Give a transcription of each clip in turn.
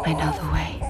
I know the way.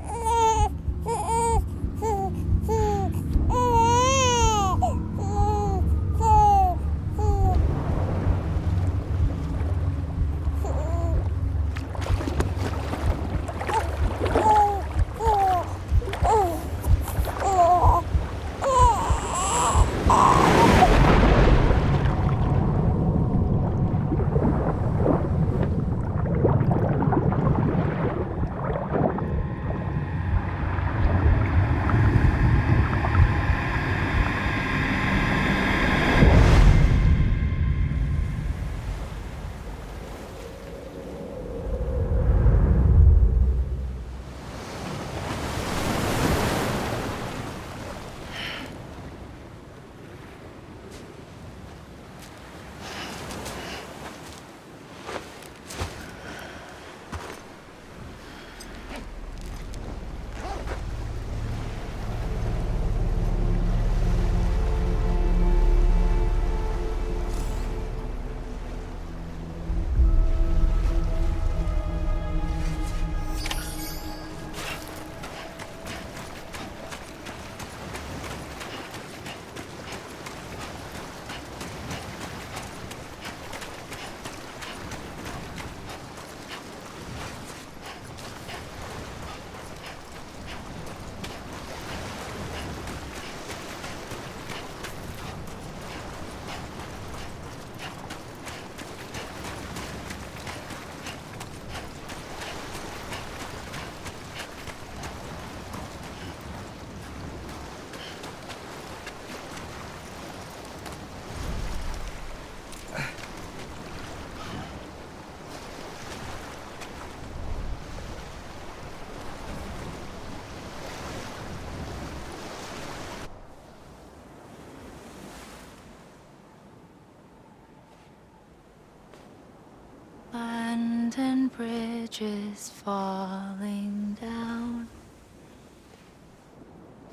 And bridges falling down,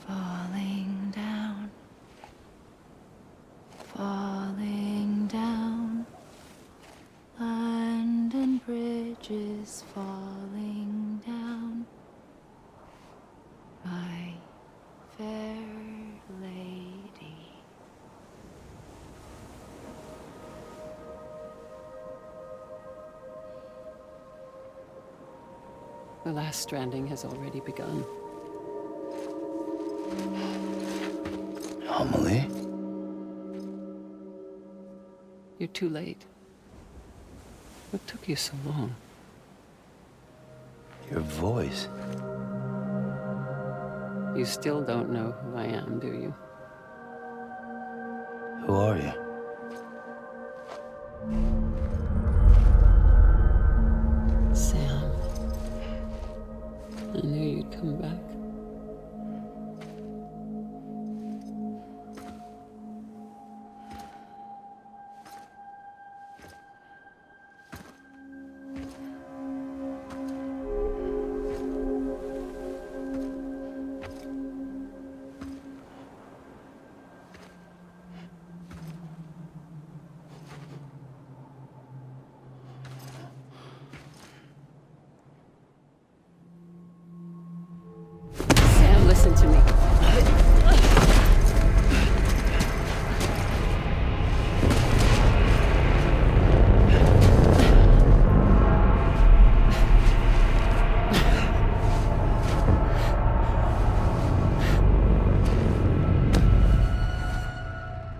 falling down, falling down. London bridges falling down, my fair lady. The last stranding has already begun. Amelie? You're too late. What took you so long? Your voice. You still don't know who I am, do you? Who are you? Sam. I knew you'd come back. Listen to me.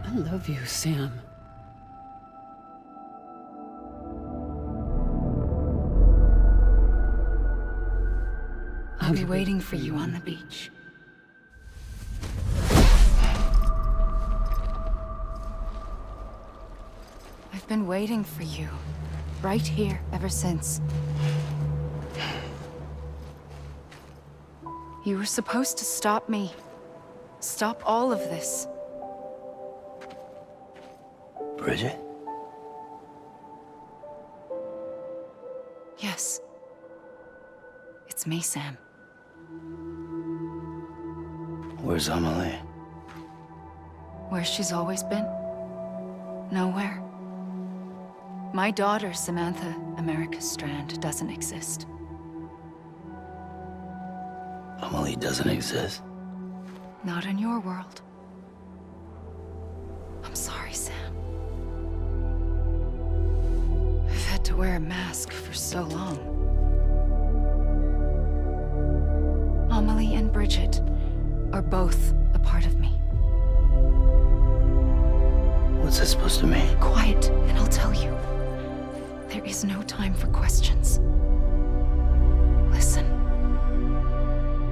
I love you, Sam. I'll be waiting for you on the beach. I've been waiting for you, right here, ever since. You were supposed to stop me. Stop all of this. Bridget? Yes. It's me, Sam. Where's Amelie? Where she's always been. Nowhere. My daughter, Samantha America Strand, doesn't exist. Amelie doesn't exist. Not in your world. I'm sorry, Sam. I've had to wear a mask for so long. Amelie and Bridget are both a part of me. What's that supposed to mean? Quiet, and I'll tell you. There is no time for questions. Listen.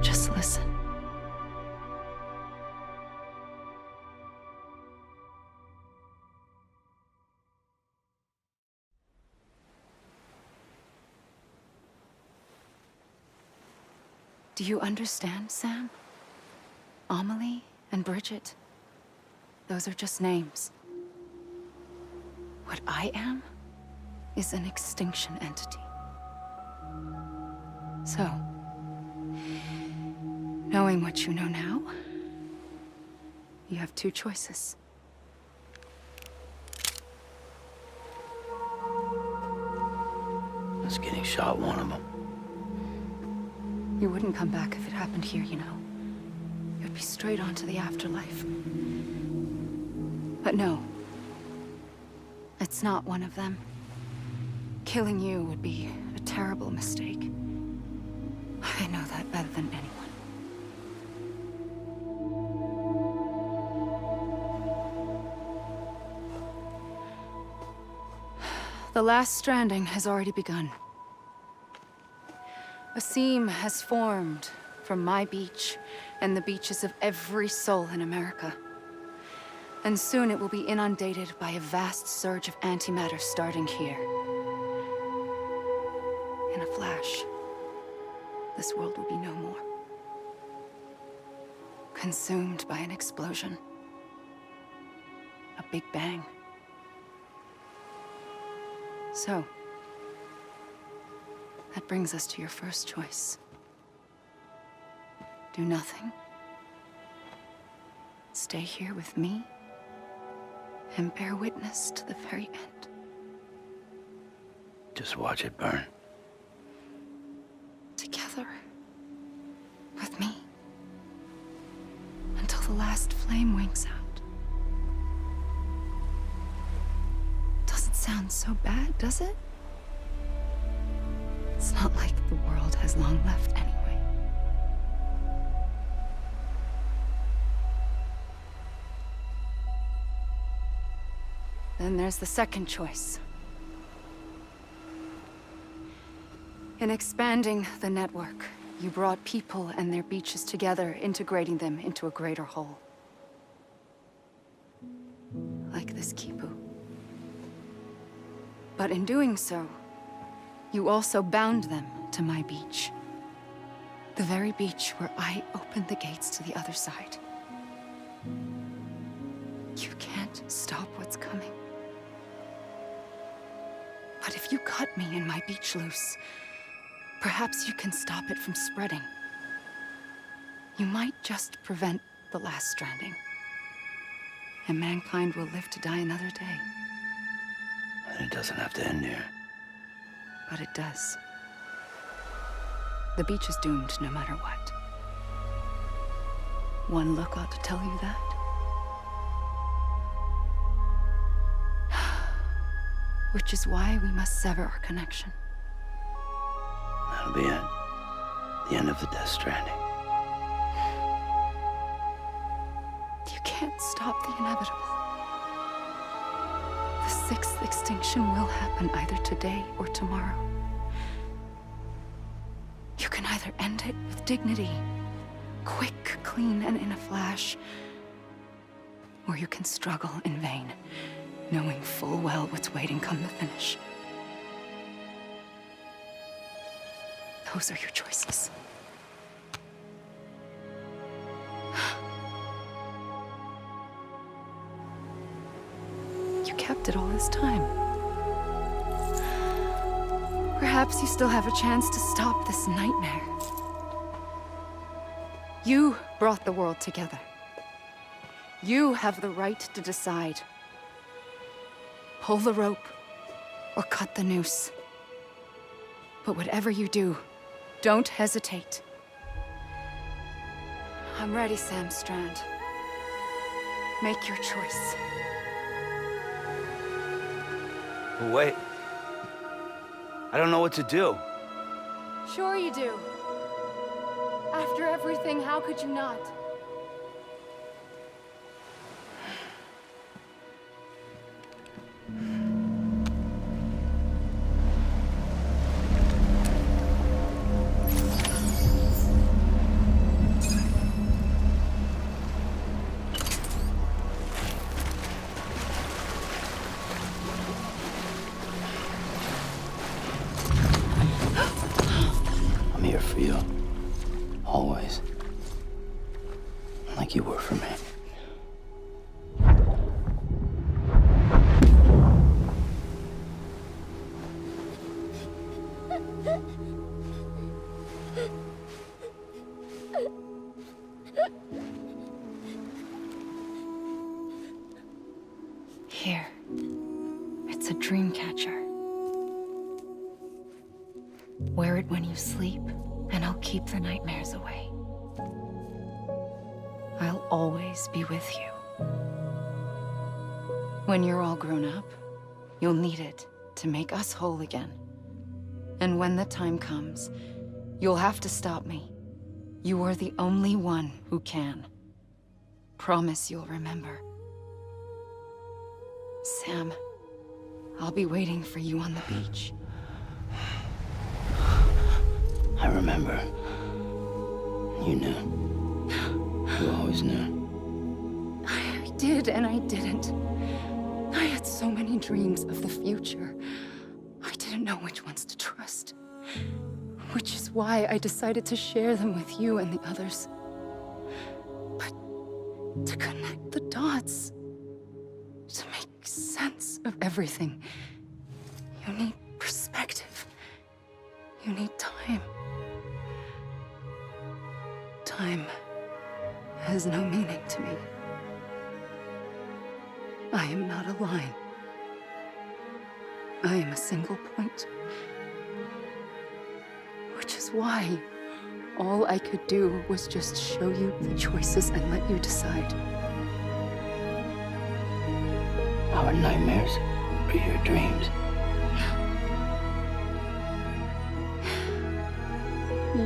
Just listen. Do you understand, Sam? Amelie and Bridget, those are just names. What I am is an extinction entity. So, knowing what you know now, you have two choices. Is getting shot one of them? You wouldn't come back if it happened here, you know. You'd be straight on to the afterlife. But no. It's not one of them. Killing you would be a terrible mistake. I know that better than anyone. The last stranding has already begun. A seam has formed from my beach and the beaches of every soul in America. And soon it will be inundated by a vast surge of antimatter starting here. In a flash, this world will be no more. Consumed by an explosion. A big bang. So, that brings us to your first choice. Do nothing. Stay here with me and bear witness to the very end. Just watch it burn. Together. With me. Until the last flame winks out. Doesn't sound so bad, does it? It's not like the world has long left anyway. Then there's the second choice. In expanding the network, you brought people and their beaches together, integrating them into a greater whole. Like this Kipu. But in doing so, you also bound them to my beach. The very beach where I opened the gates to the other side. You can't stop what's coming. But if you cut me and my beach loose, perhaps you can stop it from spreading. You might just prevent the last stranding. And mankind will live to die another day. And it doesn't have to end here. But it does. The beach is doomed no matter what. One look ought to tell you that. Which is why we must sever our connection. That'll be it. The end of the Death Stranding. You can't stop the inevitable. The sixth extinction will happen either today or tomorrow. You can either end it with dignity, quick, clean, and in a flash, or you can struggle in vain, knowing full well what's waiting come the finish. Those are your choices. You kept it all this time. Perhaps you still have a chance to stop this nightmare. You brought the world together. You have the right to decide. Pull the rope or cut the noose. But whatever you do, don't hesitate. I'm ready, Sam Strand. Make your choice. But wait. I don't know what to do. Sure you do. After everything, how could you not? I'm here for you. Always. Like you were for me. Here. It's a dream catcher. Wear it when you sleep, and I'll keep the nightmares away. I'll always be with you. When you're all grown up, you'll need it to make us whole again. And when the time comes, you'll have to stop me. You are the only one who can. Promise you'll remember. Sam, I'll be waiting for you on the beach. I remember. You knew. You always knew. I did and I didn't. I had so many dreams of the future. I didn't know which ones to trust. Which is why I decided to share them with you and the others. But to connect the dots, to make sense of everything, you need perspective. You need time. Time has no meaning to me. I am not a line. I am a single point. Which is why all I could do was just show you the choices and let you decide. Our nightmares are your dreams.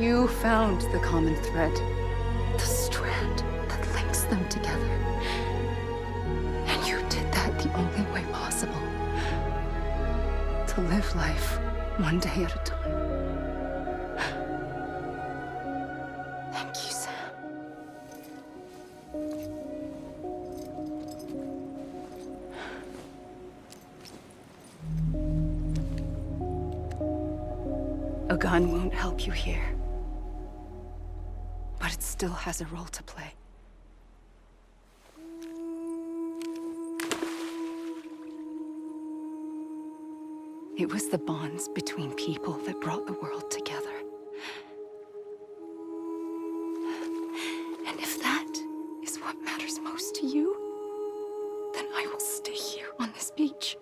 You found the common thread, the strand that links them together. And you did that the only way possible. To live life one day at a time. Thank you, Sam. A gun won't help you here. But it still has a role to play. It was the bonds between people that brought the world together. And if that is what matters most to you, then I will stay here on this beach.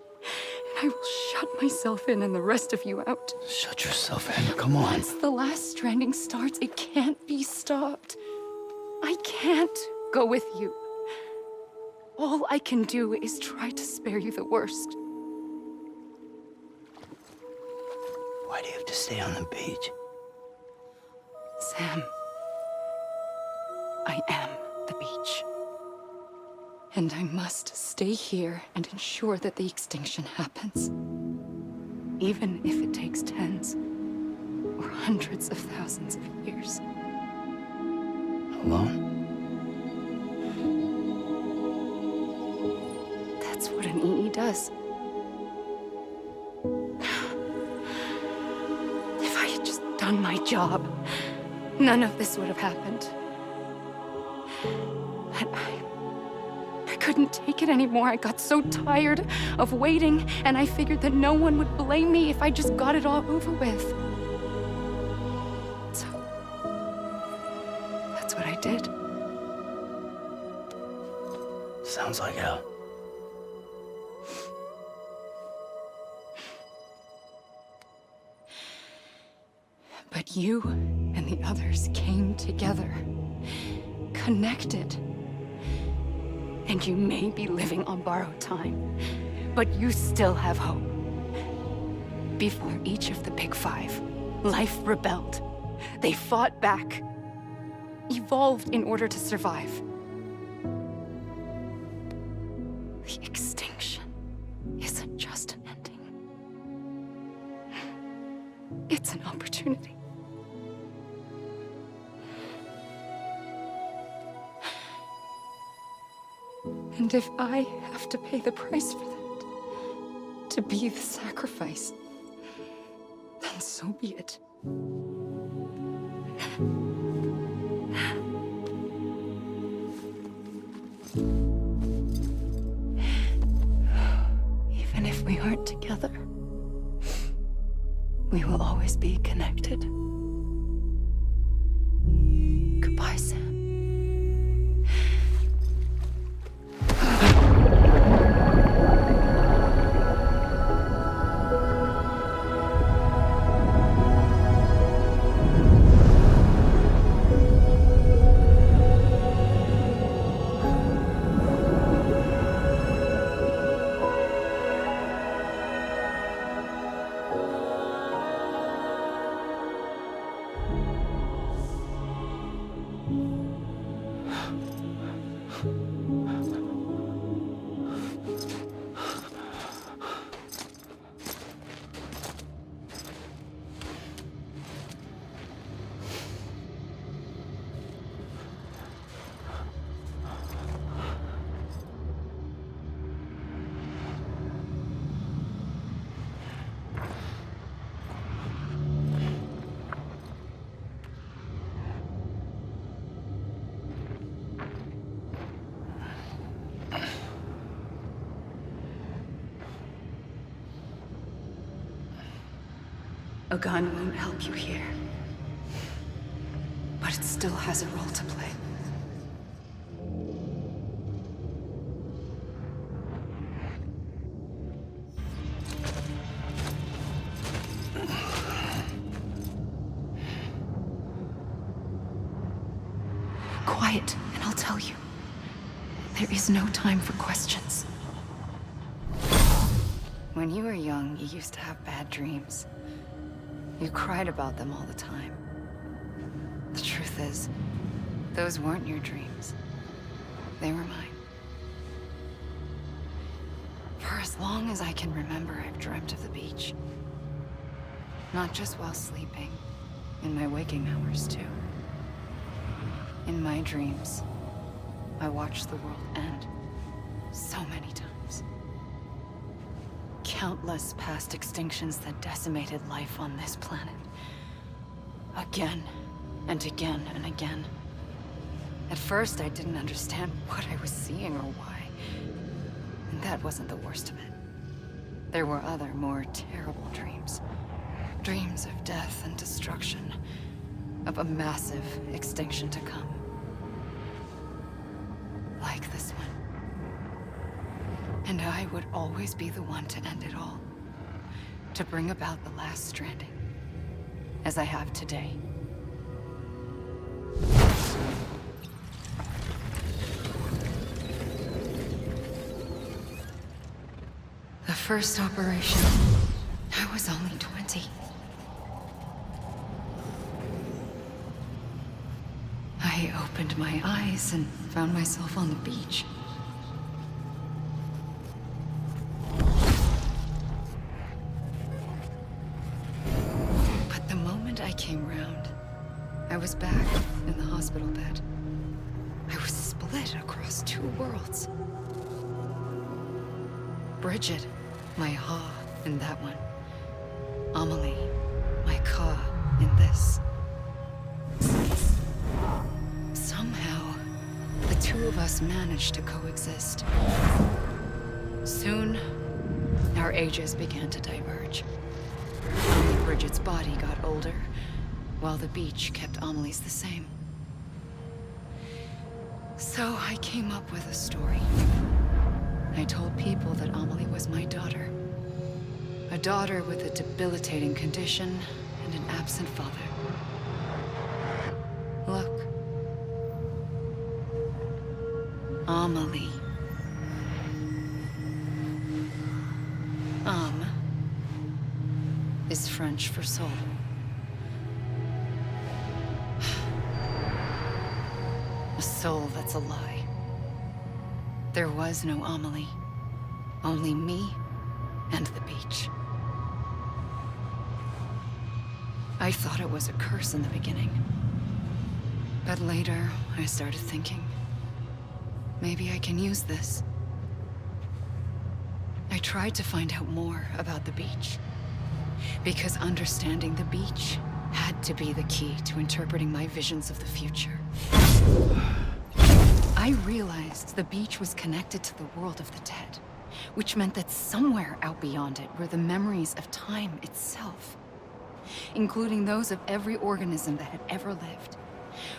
And I will shut myself in and the rest of you out. Shut yourself in, come on. Once the last stranding starts, it can't be stopped. I can't go with you. All I can do is try to spare you the worst. Why do you have to stay on the beach? Sam, I am the beach. And I must stay here and ensure that the extinction happens. Even if it takes tens or hundreds of thousands of years. Alone? That's what an EE does. If I had just done my job, none of this would have happened. But I couldn't take it anymore. I got so tired of waiting, and I figured that no one would blame me if I just got it all over with. So, that's what I did. Sounds like hell. But you and the others came together. connected. And you may be living on borrowed time, but you still have hope. Before each of the Big Five, life rebelled. They fought back, evolved in order to survive. The extinction isn't just an ending. It's an opportunity. And if I have to pay the price for that, to be the sacrifice, then so be it. Even if we aren't together, we will always be connected. Goodbye, Sam. A gun won't help you here, but it still has a role to play. Quiet, and I'll tell you. There is no time for questions. When you were young, you used to have bad dreams. You cried about them all the time. The truth is, those weren't your dreams. They were mine. For as long as I can remember, I've dreamt of the beach. Not just while sleeping, in my waking hours too. In my dreams, I watched the world end so many times. Countless past extinctions that decimated life on this planet. Again, and again, and again. At first, I didn't understand what I was seeing or why. And that wasn't the worst of it. There were other, more terrible dreams. Dreams of death and destruction. Of a massive extinction to come. Like this one. And I would always be the one to end it all. To bring about the last stranding. As I have today. The first operation, I was only 20. I opened my eyes and found myself on the beach. But the moment I came round, I was back in the hospital bed. I was split across two worlds. Bridget, my Ha in that one. Amelie, my Ka in this. Somehow, the two of us managed to coexist. Soon, our ages began to diverge. Only Bridget's body got older, while the beach kept Amelie's the same. So I came up with a story. I told people that Amelie was my daughter. A daughter with a debilitating condition and an absent father. Look. Amelie. Âme is French for soul. A soul that's a lie. There was no Amelie. Only me and the beach. I thought it was a curse in the beginning. But later, I started thinking, maybe I can use this. I tried to find out more about the beach. Because understanding the beach had to be the key to interpreting my visions of the future. I realized the beach was connected to the world of the dead, which meant that somewhere out beyond it were the memories of time itself, including those of every organism that had ever lived.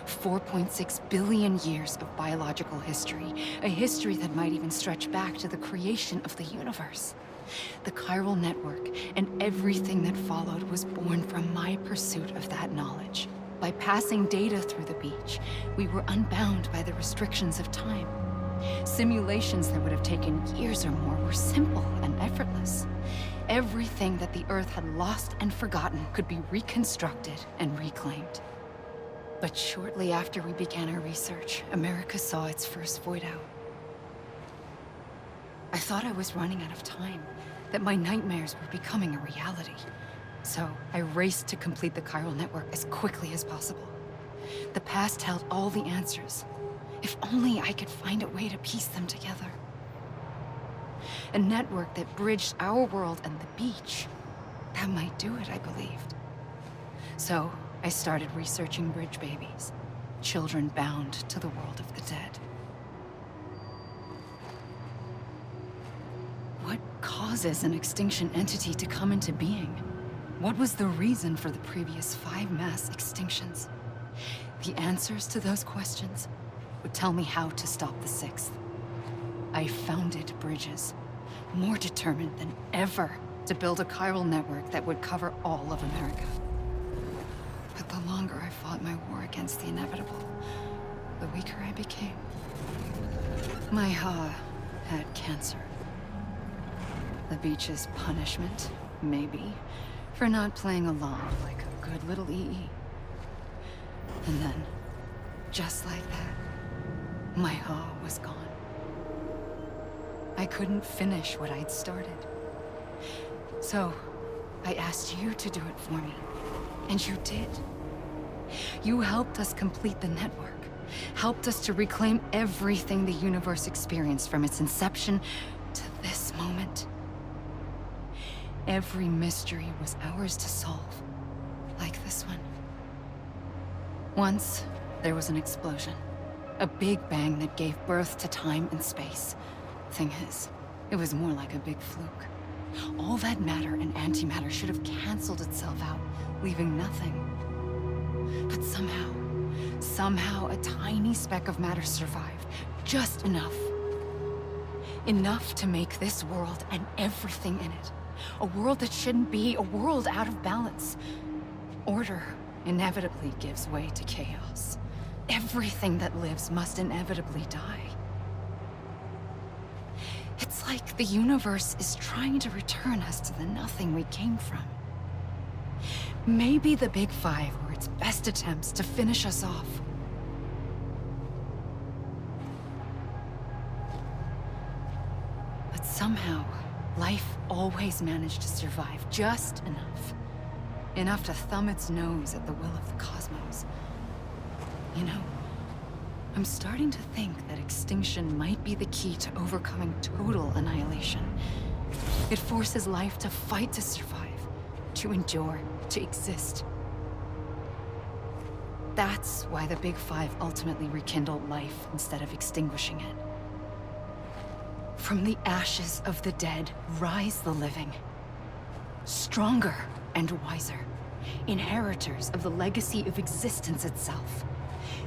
4.6 billion years of biological history, a history that might even stretch back to the creation of the universe. The chiral network and everything that followed was born from my pursuit of that knowledge. By passing data through the beach, we were unbound by the restrictions of time. Simulations that would have taken years or more were simple and effortless. Everything that the Earth had lost and forgotten could be reconstructed and reclaimed. But shortly after we began our research, America saw its first void out. I thought I was running out of time, that my nightmares were becoming a reality. So I raced to complete the chiral network as quickly as possible. The past held all the answers. If only I could find a way to piece them together. A network that bridged our world and the beach. That might do it, I believed. So I started researching bridge babies, children bound to the world of the dead. What causes an extinction entity to come into being? What was the reason for the previous 5 mass extinctions? The answers to those questions would tell me how to stop the 6th. I founded bridges, more determined than ever to build a chiral network that would cover all of America. But the longer I fought my war against the inevitable, the weaker I became. My Ha had cancer. The beach's punishment, maybe, for not playing along like a good little EE. And then, just like that, my Ha was gone. I couldn't finish what I'd started. So, I asked you to do it for me. And you did. You helped us complete the network. Helped us to reclaim everything the universe experienced from its inception to this moment. Every mystery was ours to solve. Like this one. Once, there was an explosion. A big bang that gave birth to time and space. Thing is, it was more like a big fluke. All that matter and antimatter should have canceled itself out, leaving nothing. But somehow a tiny speck of matter survived. Just enough. Enough to make this world and everything in it. A world that shouldn't be, a world out of balance. Order inevitably gives way to chaos. Everything that lives must inevitably die. It's like the universe is trying to return us to the nothing we came from. Maybe the Big Five were its best attempts to finish us off. But somehow, life always managed to survive just enough. Enough to thumb its nose at the will of the cosmos. You know, I'm starting to think that extinction might be the key to overcoming total annihilation. It forces life to fight to survive, to endure, to exist. That's why the Big Five ultimately rekindled life instead of extinguishing it. From the ashes of the dead rise the living. Stronger and wiser. Inheritors of the legacy of existence itself.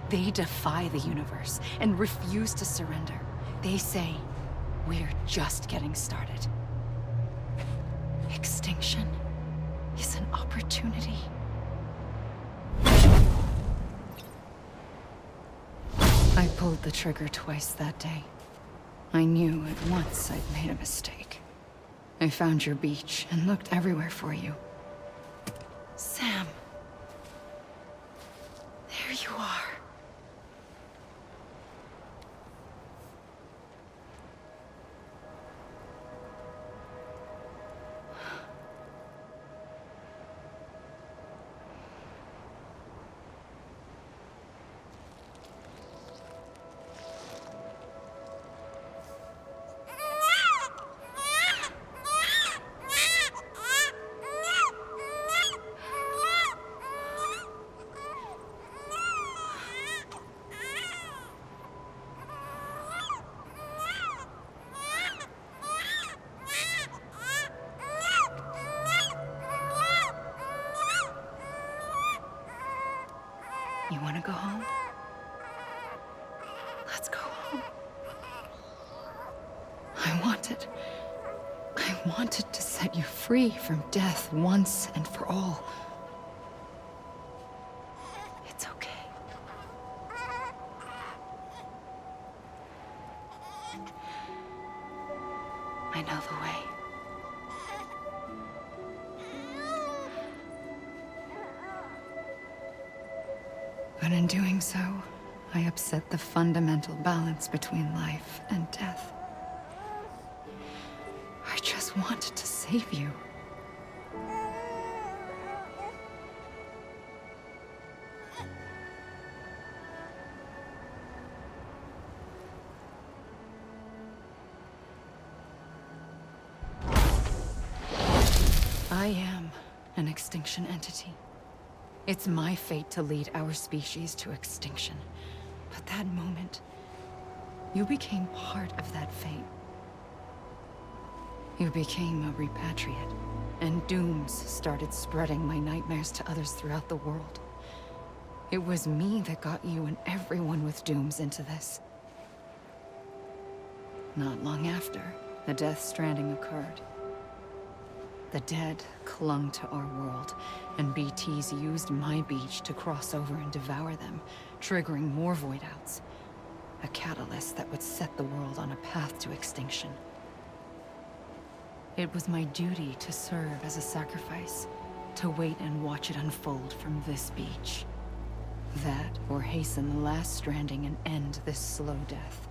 They defy the universe and refuse to surrender. They say, we're just getting started. Extinction is an opportunity. I pulled the trigger twice that day. I knew at once I'd made a mistake. I found your beach and looked everywhere for you. Sam. There you are. You want to go home? Let's go home. I wanted to set you free from death once and for all. It's okay. I know the way. But in doing so, I upset the fundamental balance between life and death. I just wanted to save you. I am an extinction entity. It's my fate to lead our species to extinction. But that moment, you became part of that fate. You became a repatriate, and dooms started spreading my nightmares to others throughout the world. It was me that got you and everyone with dooms into this. Not long after, the Death Stranding occurred. The dead clung to our world, and BTs used my beach to cross over and devour them, triggering more void outs. A catalyst that would set the world on a path to extinction. It was my duty to serve as a sacrifice, to wait and watch it unfold from this beach. That, or hasten the last stranding and end this slow death.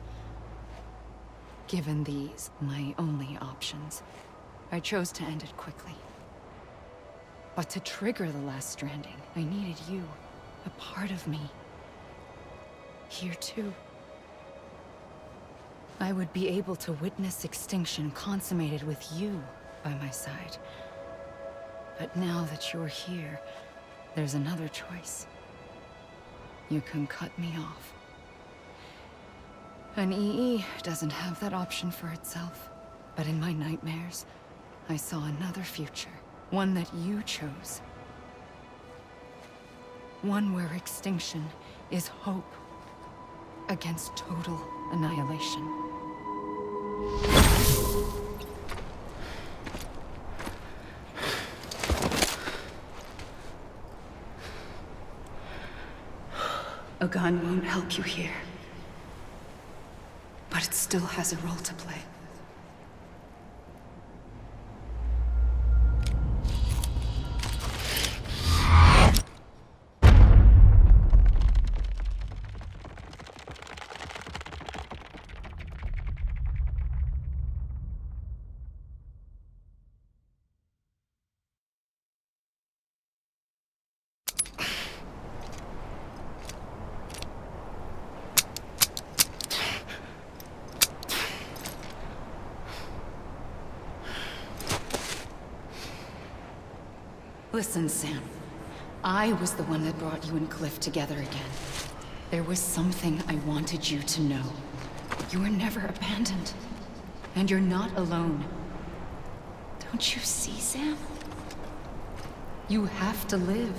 Given these, my only options, I chose to end it quickly. But to trigger the last stranding, I needed you, a part of me. Here too. I would be able to witness extinction consummated with you by my side. But now that you're here, there's another choice. You can cut me off. An EE doesn't have that option for itself. But in my nightmares, I saw another future. One that you chose. One where extinction is hope against total annihilation. A gun won't help you here. But it still has a role to play. Listen, Sam. I was the one that brought you and Cliff together again. There was something I wanted you to know. You were never abandoned. And you're not alone. Don't you see, Sam? You have to live.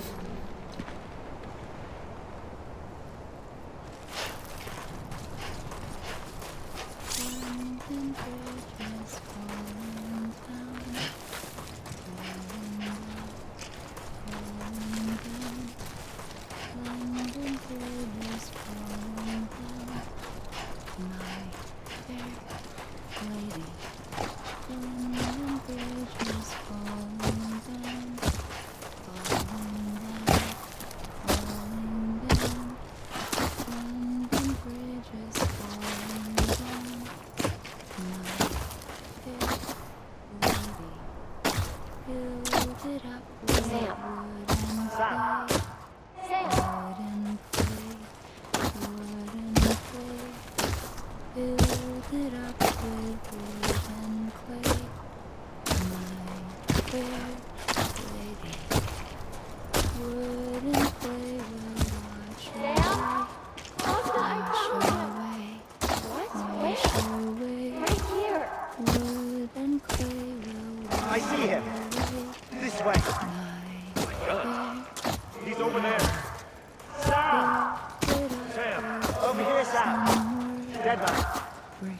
Break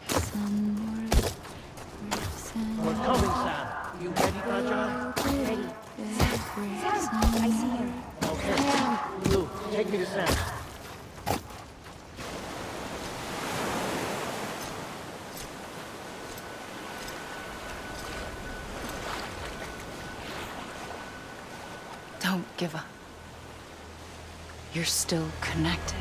some more. Break some. We're coming, Sam. You ready for a job? Ready. Sam, I see him. Okay. Lou, take me to Sam. Don't give up. You're still connected.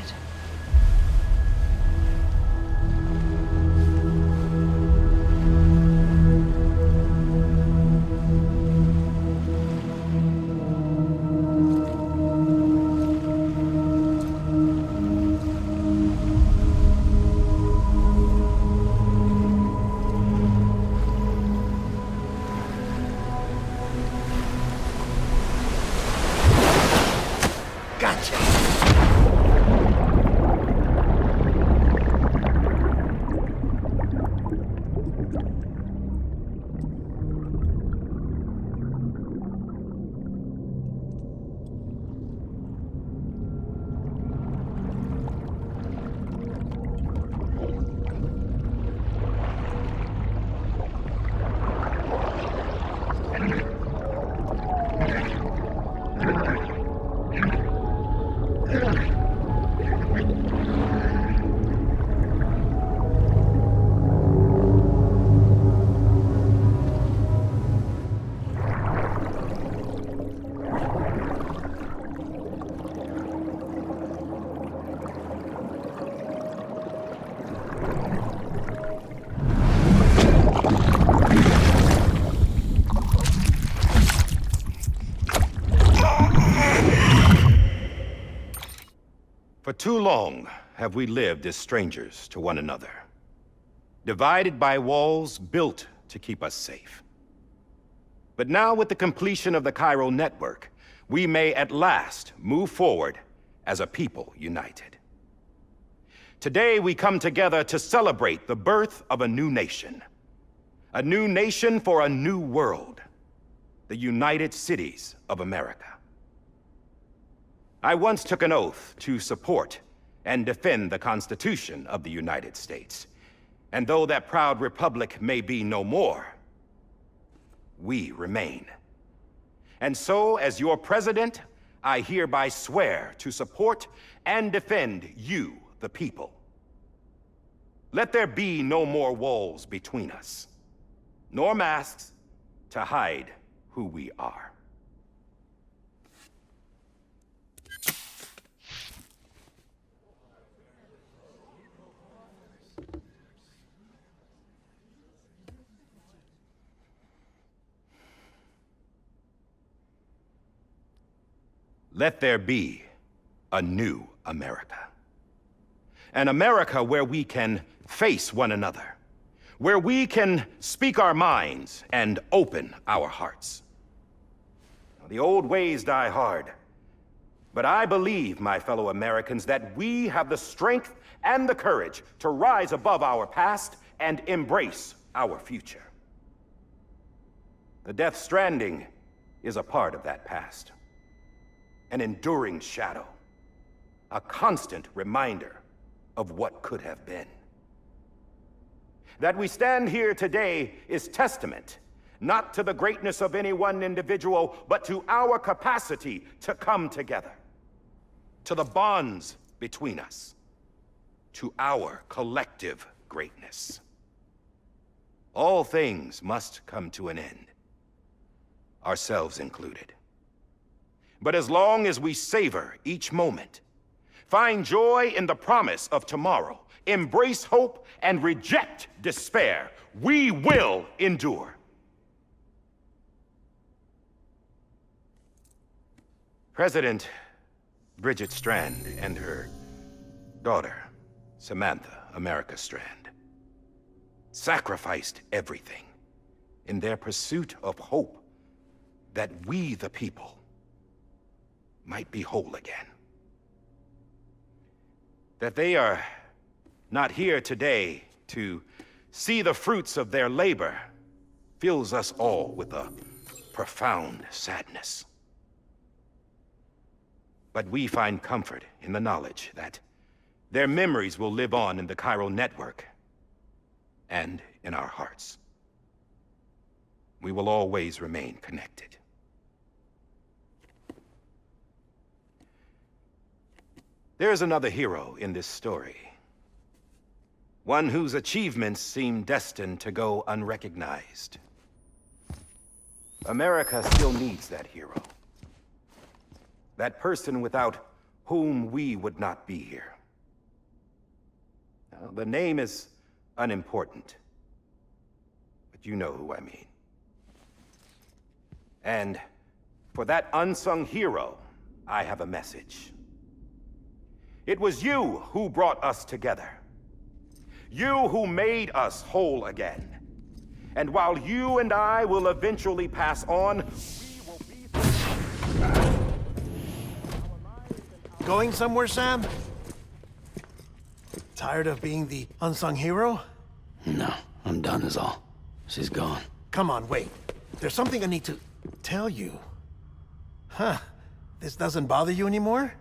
For too long have we lived as strangers to one another, divided by walls built to keep us safe. But now, with the completion of the Chiral network, we may at last move forward as a people united. Today, we come together to celebrate the birth of a new nation. A new nation for a new world. The United Cities of America. I once took an oath to support and defend the Constitution of the United States. And though that proud republic may be no more, we remain. And so, as your president, I hereby swear to support and defend you, the people. Let there be no more walls between us, nor masks to hide who we are. Let there be a new America. An America where we can face one another, where we can speak our minds and open our hearts. The old ways die hard, but I believe, my fellow Americans, that we have the strength and the courage to rise above our past and embrace our future. The Death Stranding is a part of that past. An enduring shadow, a constant reminder of what could have been. That we stand here today is testament, not to the greatness of any one individual, but to our capacity to come together, to the bonds between us, to our collective greatness. All things must come to an end, ourselves included. But as long as we savor each moment, find joy in the promise of tomorrow, embrace hope, and reject despair, we will endure. President Bridget Strand and her daughter, Samantha America Strand, sacrificed everything in their pursuit of hope that we, the people, might be whole again. That they are not here today to see the fruits of their labor fills us all with a profound sadness. But we find comfort in the knowledge that Their memories will live on in the chiral network and in our hearts. We will always remain connected. There's another hero in this story. One whose achievements seem destined to go unrecognized. America still needs that hero. That person without whom we would not be here. Now, the name is unimportant, but you know who I mean. And for that unsung hero, I have a message. It was you who brought us together. You who made us whole again. And while you and I will eventually pass on, we will be... Going somewhere, Sam? Tired of being the unsung hero? No, I'm done is all. She's gone. Come on, wait. There's something I need to tell you. Huh. This doesn't bother you anymore?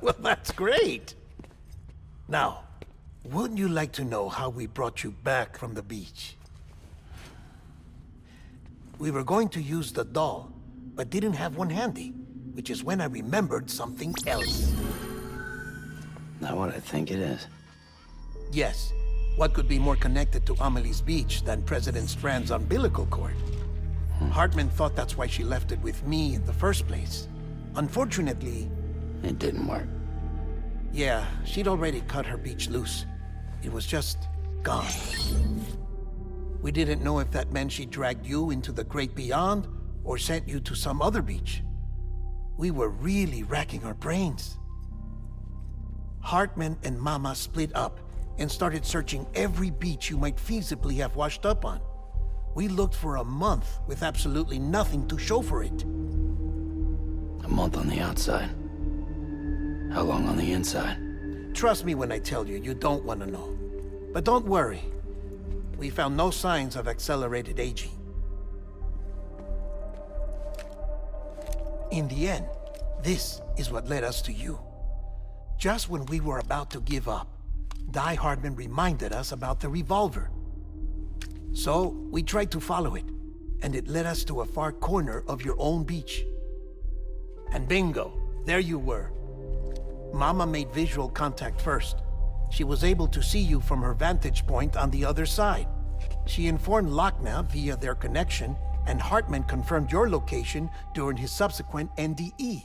Well, that's great. Now, wouldn't you like to know how we brought you back from the beach? We were going to use the doll, but didn't have one handy, which is when I remembered something else. Not what I think it is. Yes. What could be more connected to Amelie's beach than President Strand's umbilical cord? Hartman thought that's why she left it with me in the first place. Unfortunately... It didn't work. Yeah, she'd already cut her beach loose. It was just gone. We didn't know if that meant she dragged you into the great beyond or sent you to some other beach. We were really racking our brains. Hartman and Mama split up and started searching every beach you might feasibly have washed up on. We looked for a month with absolutely nothing to show for it. A month on the outside. How long on the inside? Trust me when I tell you, you don't want to know. But don't worry. We found no signs of accelerated aging. In the end, this is what led us to you. Just when we were about to give up, Die Hardman reminded us about the revolver. So, we tried to follow it, and it led us to a far corner of your own beach. And bingo, there you were. Mama made visual contact first. She was able to see you from her vantage point on the other side. She informed Lochner via their connection, and Hartman confirmed your location during his subsequent NDE.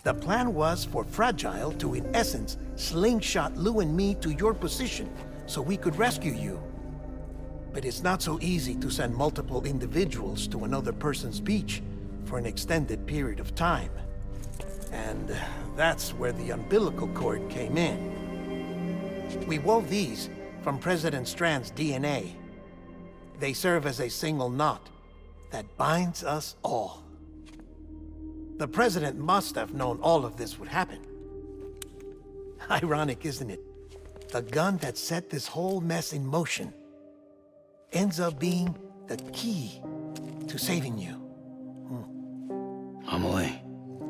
The plan was for Fragile to, in essence, slingshot Lou and me to your position so we could rescue you. But it's not so easy to send multiple individuals to another person's beach for an extended period of time. And that's where the umbilical cord came in. We wove these from President Strand's DNA. They serve as a single knot that binds us all. The President must have known all of this would happen. Ironic, isn't it? The gun that set this whole mess in motion ends up being the key to saving you. Amelie,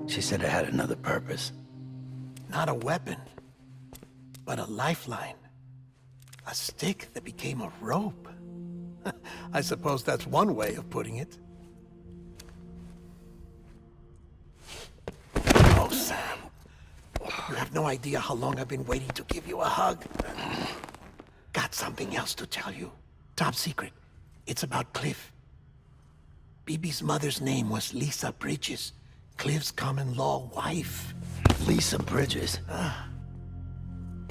she said it had another purpose. Not a weapon, but a lifeline. A stick that became a rope. I suppose that's one way of putting it. Oh, Sam. You have no idea how long I've been waiting to give you a hug. Got something else to tell you. Top secret. It's about Cliff. BB's mother's name was Lisa Bridges, Cliff's common-law wife. Lisa Bridges?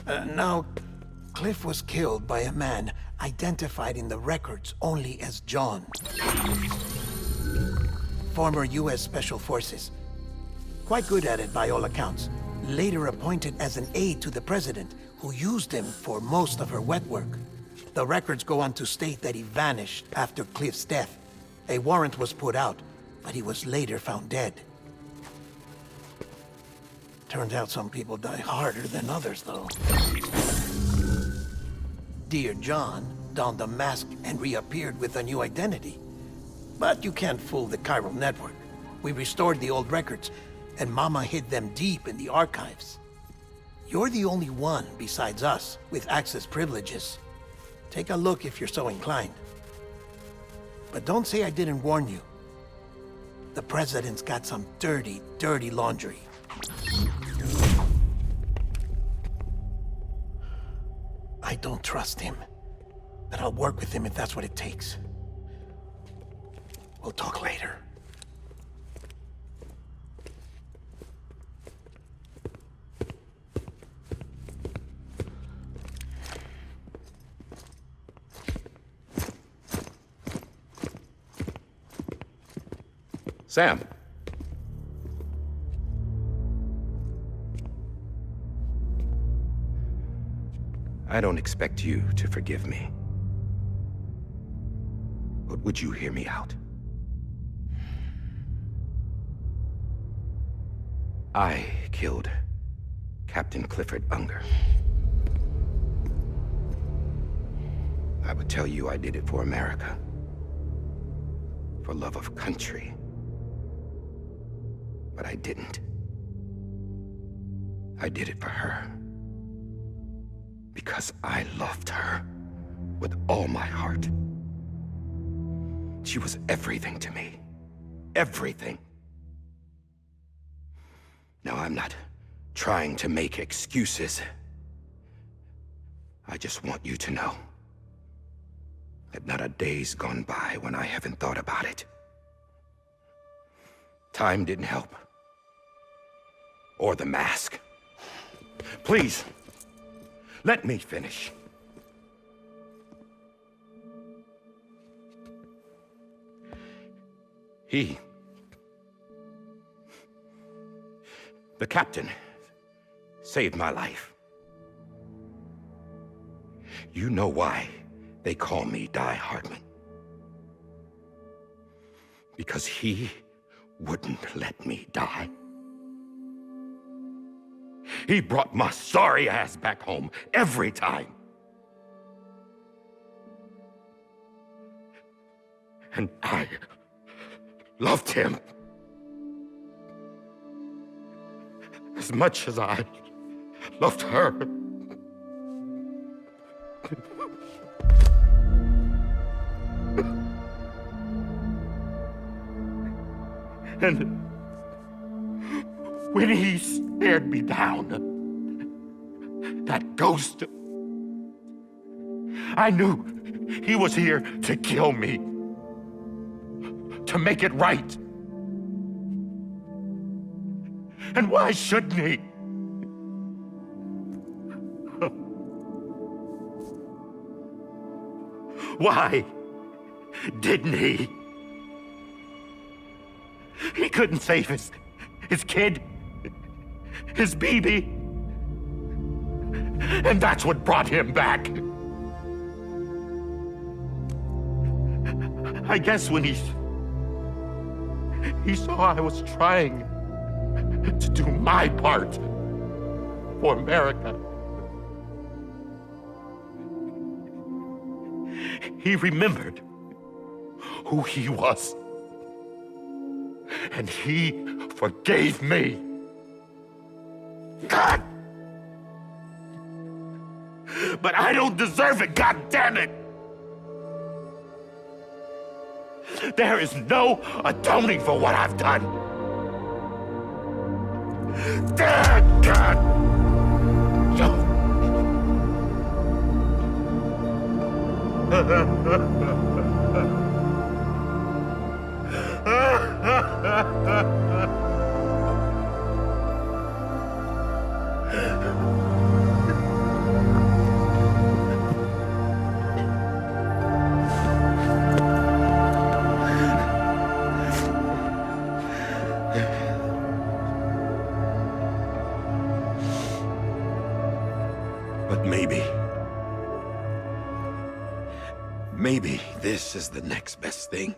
Now, Cliff was killed by a man identified in the records only as John. Former U.S. Special Forces. Quite good at it by all accounts. Later appointed as an aide to the president, who used him for most of her wet work. The records go on to state that he vanished after Cliff's death. A warrant was put out, but he was later found dead. Turned out some people die harder than others, though. Dear John donned a mask and reappeared with a new identity. But you can't fool the chiral network. We restored the old records, and Mama hid them deep in the archives. You're the only one besides us with access privileges. Take a look if you're so inclined. But don't say I didn't warn you. The President's got some dirty, dirty laundry. I don't trust him. But I'll work with him if that's what it takes. We'll talk later. Sam. I don't expect you to forgive me. But would you hear me out? I killed Captain Clifford Unger. I would tell you I did it for America. For love of country. But I didn't. I did it for her. Because I loved her with all my heart. She was everything to me. Everything. Now, I'm not trying to make excuses. I just want you to know that not a day's gone by when I haven't thought about it. Time didn't help. Or the mask. Please, let me finish. The captain, saved my life. You know why they call me Die Hardman. Because he wouldn't let me die. He brought my sorry ass back home every time. And I loved him as much as I loved her. And when he stared me down, that ghost, I knew he was here to kill me, to make it right. And why shouldn't he? Why didn't he? He couldn't save his kid, his baby. And that's what brought him back. I guess when he saw I was trying to do my part for America, he remembered who he was. And he forgave me. God! But I don't deserve it, God damn it! There is no atoning for what I've done. God! But maybe this is the next best thing.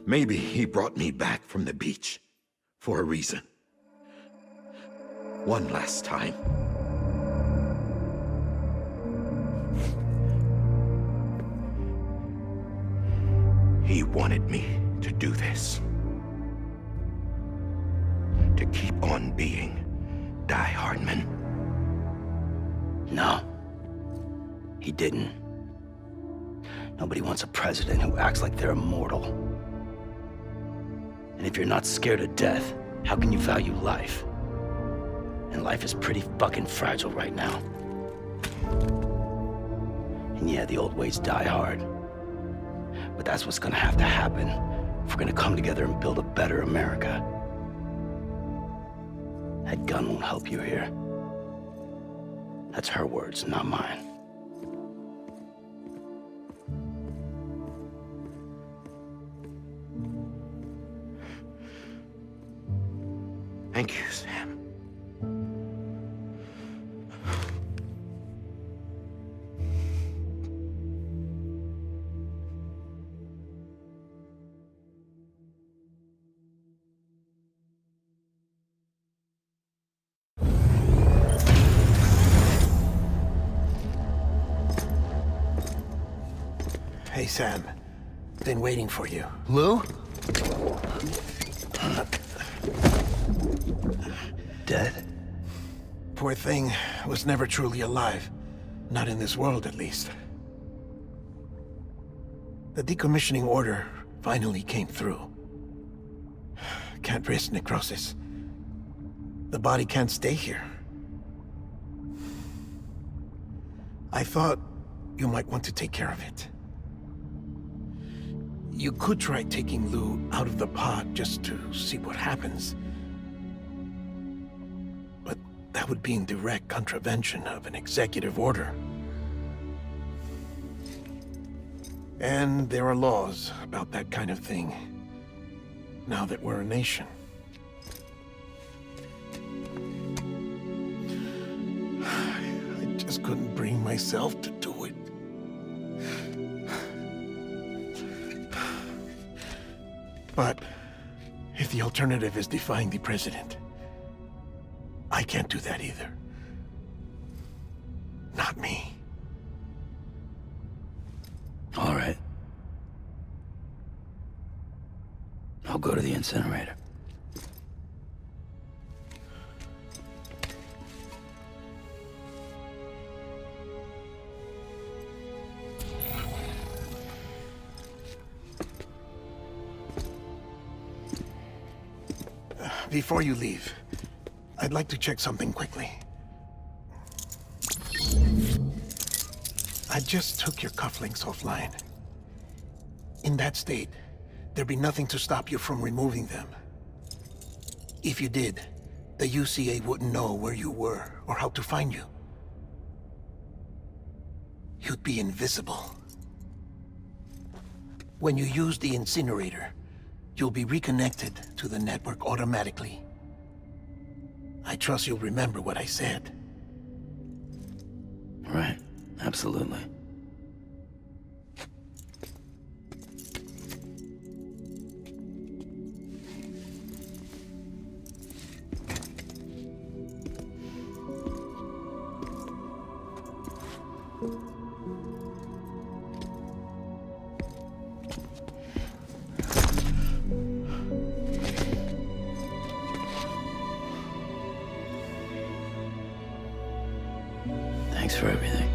Maybe he brought me back from the beach for a reason. One last time. He wanted me to do this. to keep on being Die Hardman? No. He didn't. Nobody wants a president who acts like they're immortal. And if you're not scared of death, how can you value life? And life is pretty fucking fragile right now. And yeah, the old ways die hard. But that's what's gonna have to happen if we're gonna come together and build a better America. That gun won't help you here. That's her words, not mine. Thank you, Sam. Hey, Sam. Been waiting for you. Lou? Dead? Poor thing was never truly alive. Not in this world, at least. The decommissioning order finally came through. Can't risk necrosis. The body can't stay here. I thought you might want to take care of it. You could try taking Lou out of the pod just to see what happens. But that would be in direct contravention of an executive order. And there are laws about that kind of thing, now that we're a nation. I just couldn't bring myself to do it. But if the alternative is defying the president, I can't do that either. Not me. All right. I'll go to the incinerator. Before you leave, I'd like to check something quickly. I just took your cufflinks offline. In that state, there'd be nothing to stop you from removing them. If you did, the UCA wouldn't know where you were or how to find you. You'd be invisible. When you use the incinerator, you'll be reconnected to the network automatically. I trust you'll remember what I said. Right, absolutely. Thanks for everything.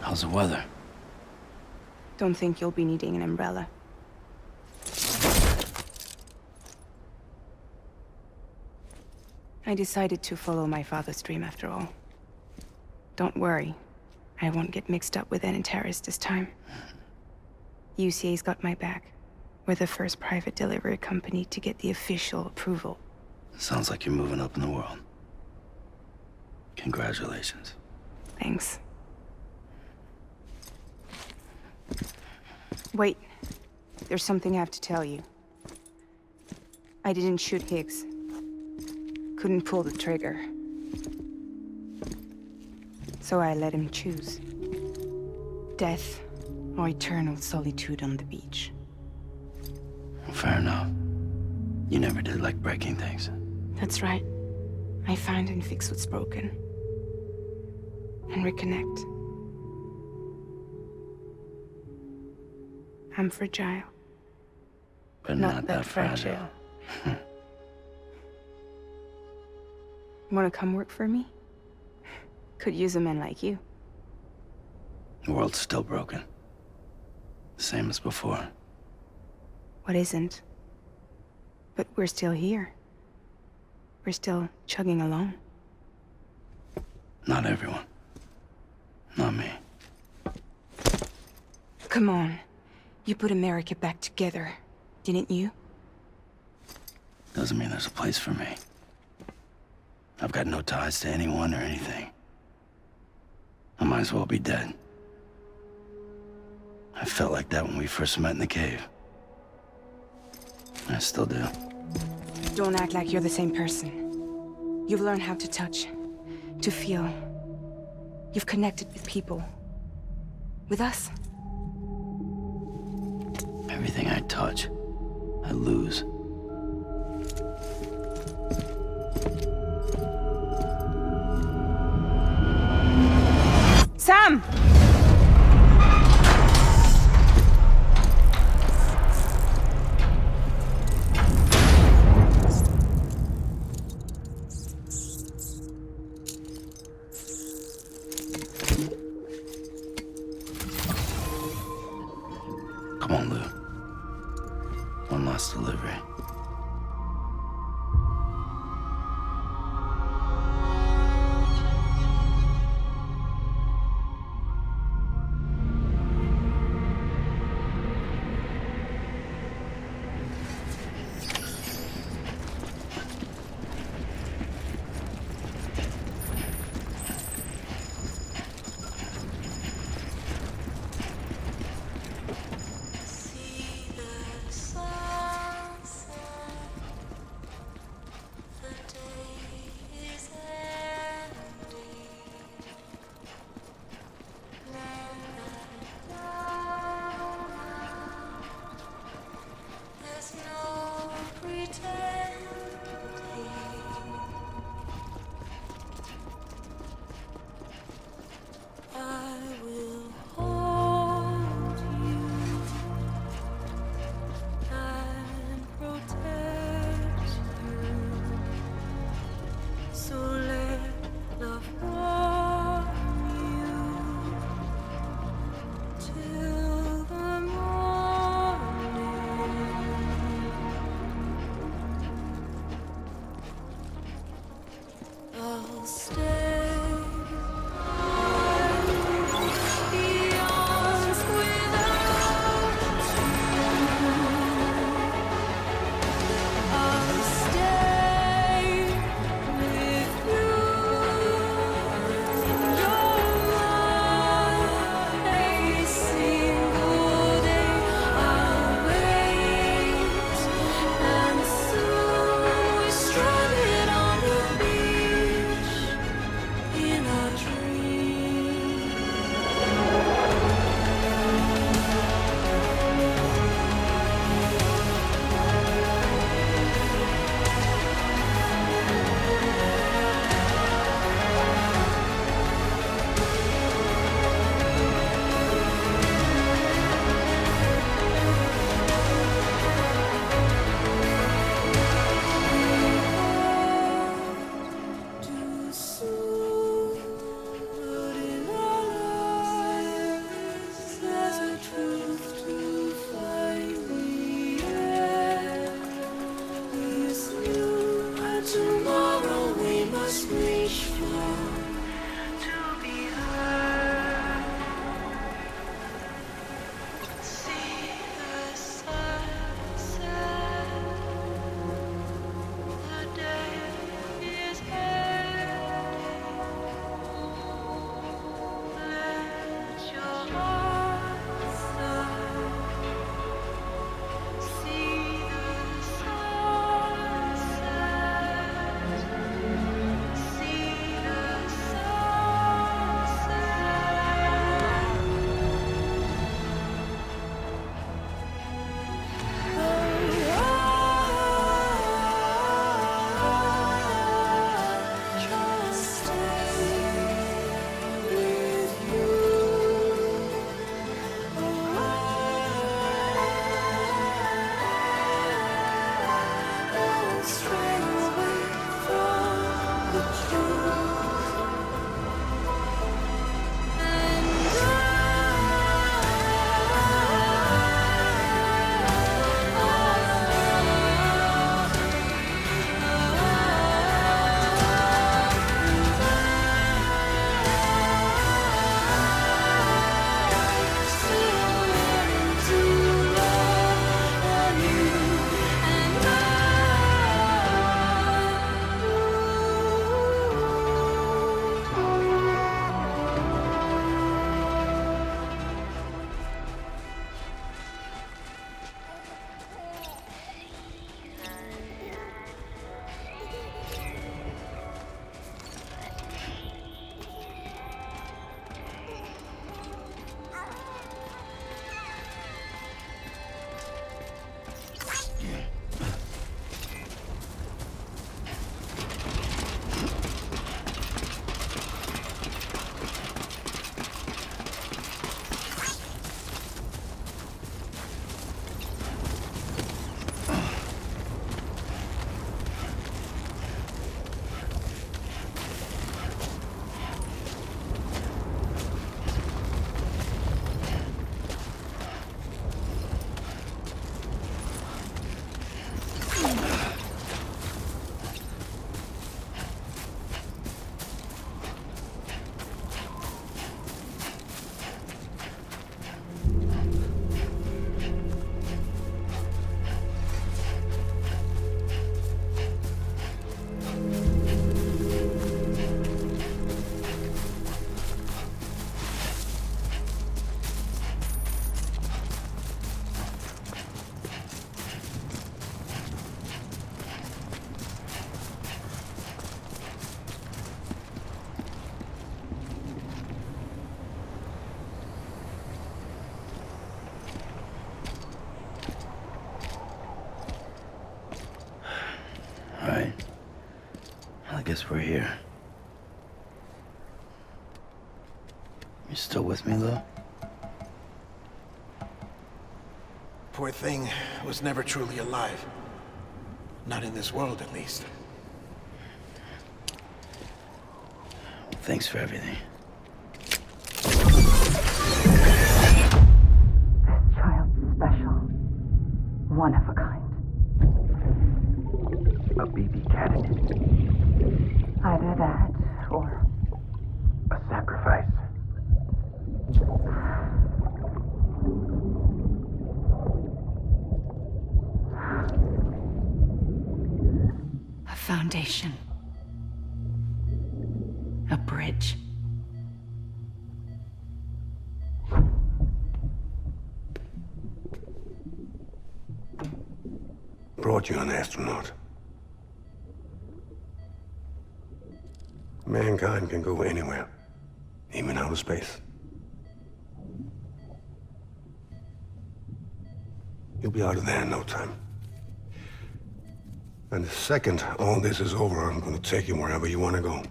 How's the weather? Don't think you'll be needing an umbrella. I decided to follow my father's dream after all. Don't worry, I won't get mixed up with any terrorists this time. UCA's got my back. We're the first private delivery company to get the official approval. Sounds like you're moving up in the world. Congratulations. Thanks. Wait, there's something I have to tell you. I didn't shoot Higgs. Couldn't pull the trigger. So I let him choose. Death or eternal solitude on the beach. Fair enough. You never did like breaking things. That's right. I find and fix what's broken. And reconnect. I'm fragile. But not that fragile. Wanna come work for me? Could use a man like you. The world's still broken. Same as before. What isn't? But we're still here. We're still chugging along. Not everyone. Not me. Come on. You put America back together, didn't you? Doesn't mean there's a place for me. I've got no ties to anyone or anything. I might as well be dead. I felt like that when we first met in the cave. I still do. Don't act like you're the same person. You've learned how to touch, to feel. You've connected with people. With us. Everything I touch, I lose. Sam! Come on, Lou. One last delivery. guess we're here. You still with me, though? Poor thing was never truly alive. Not in this world, at least. Thanks for everything. Child's special. One of a kind. A BB candidate. Either that, or... A sacrifice. a foundation. A bridge. Brought you an astronaut. Mankind can go anywhere, even outer space. You'll be out of there in no time. And the second all this is over, I'm gonna take you wherever you wanna go.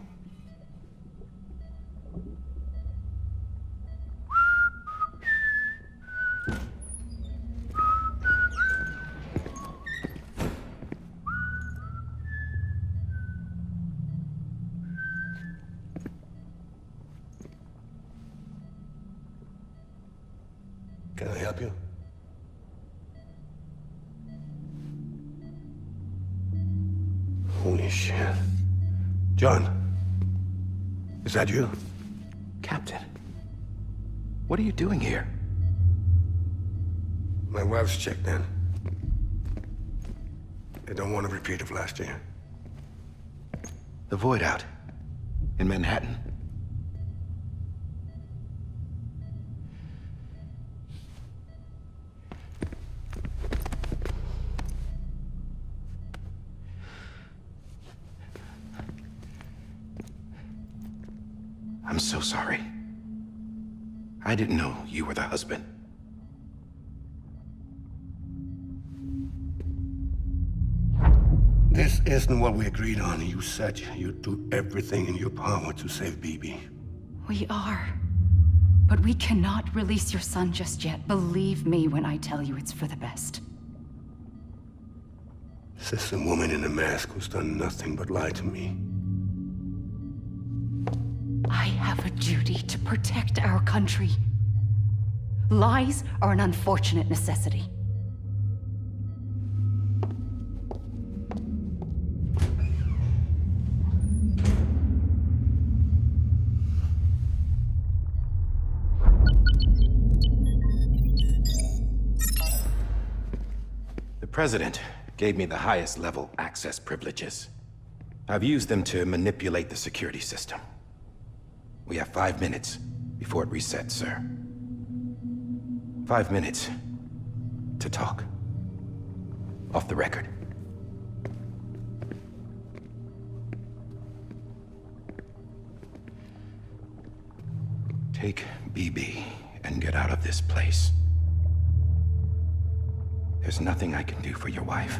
Can I help you? Holy shit. John, is that you? Captain, what are you doing here? My wife's checked in. They don't want a repeat of last year. The void out in Manhattan. I'm so sorry. I didn't know you were the husband. This isn't what we agreed on. You said you'd do everything in your power to save BB. We are. But we cannot release your son just yet. Believe me when I tell you it's for the best. This is a woman in a mask who's done nothing but lie to me. I have a duty to protect our country. Lies are an unfortunate necessity. The President gave me the highest level access privileges. I've used them to manipulate the security system. We have 5 minutes before it resets, sir. 5 minutes to talk. Off the record. Take BB and get out of this place. There's nothing I can do for your wife.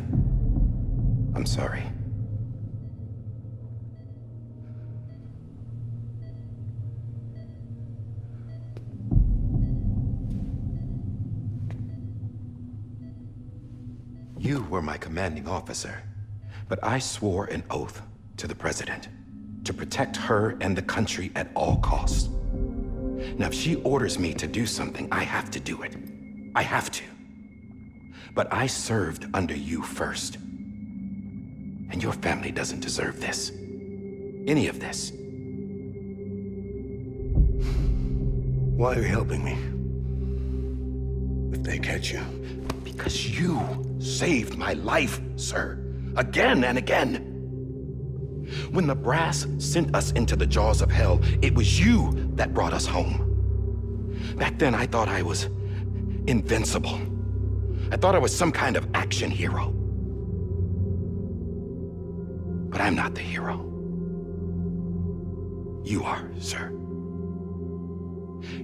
I'm sorry. You were my commanding officer, but I swore an oath to the President to protect her and the country at all costs. Now, if she orders me to do something, I have to do it. I have to. But I served under you first. And your family doesn't deserve this. Any of this. Why are you helping me? If they catch you. Because you saved my life, sir. Again and again. When the brass sent us into the jaws of hell, it was you that brought us home. Back then, I thought I was invincible. I thought I was some kind of action hero. But I'm not the hero. You are, sir.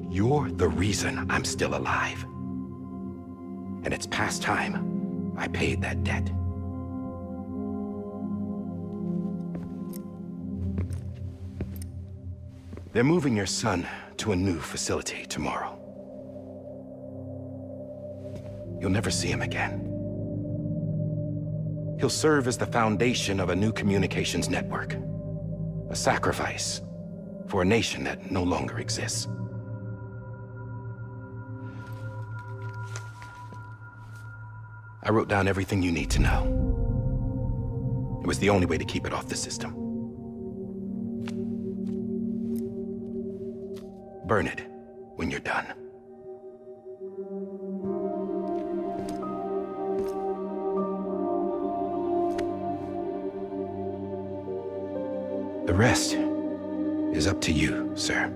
You're the reason I'm still alive. And it's past time I paid that debt. They're moving your son to a new facility tomorrow. You'll never see him again. He'll serve as the foundation of a new communications network. A sacrifice for a nation that no longer exists. I wrote down everything you need to know. It was the only way to keep it off the system. Burn it when you're done. The rest is up to you, sir.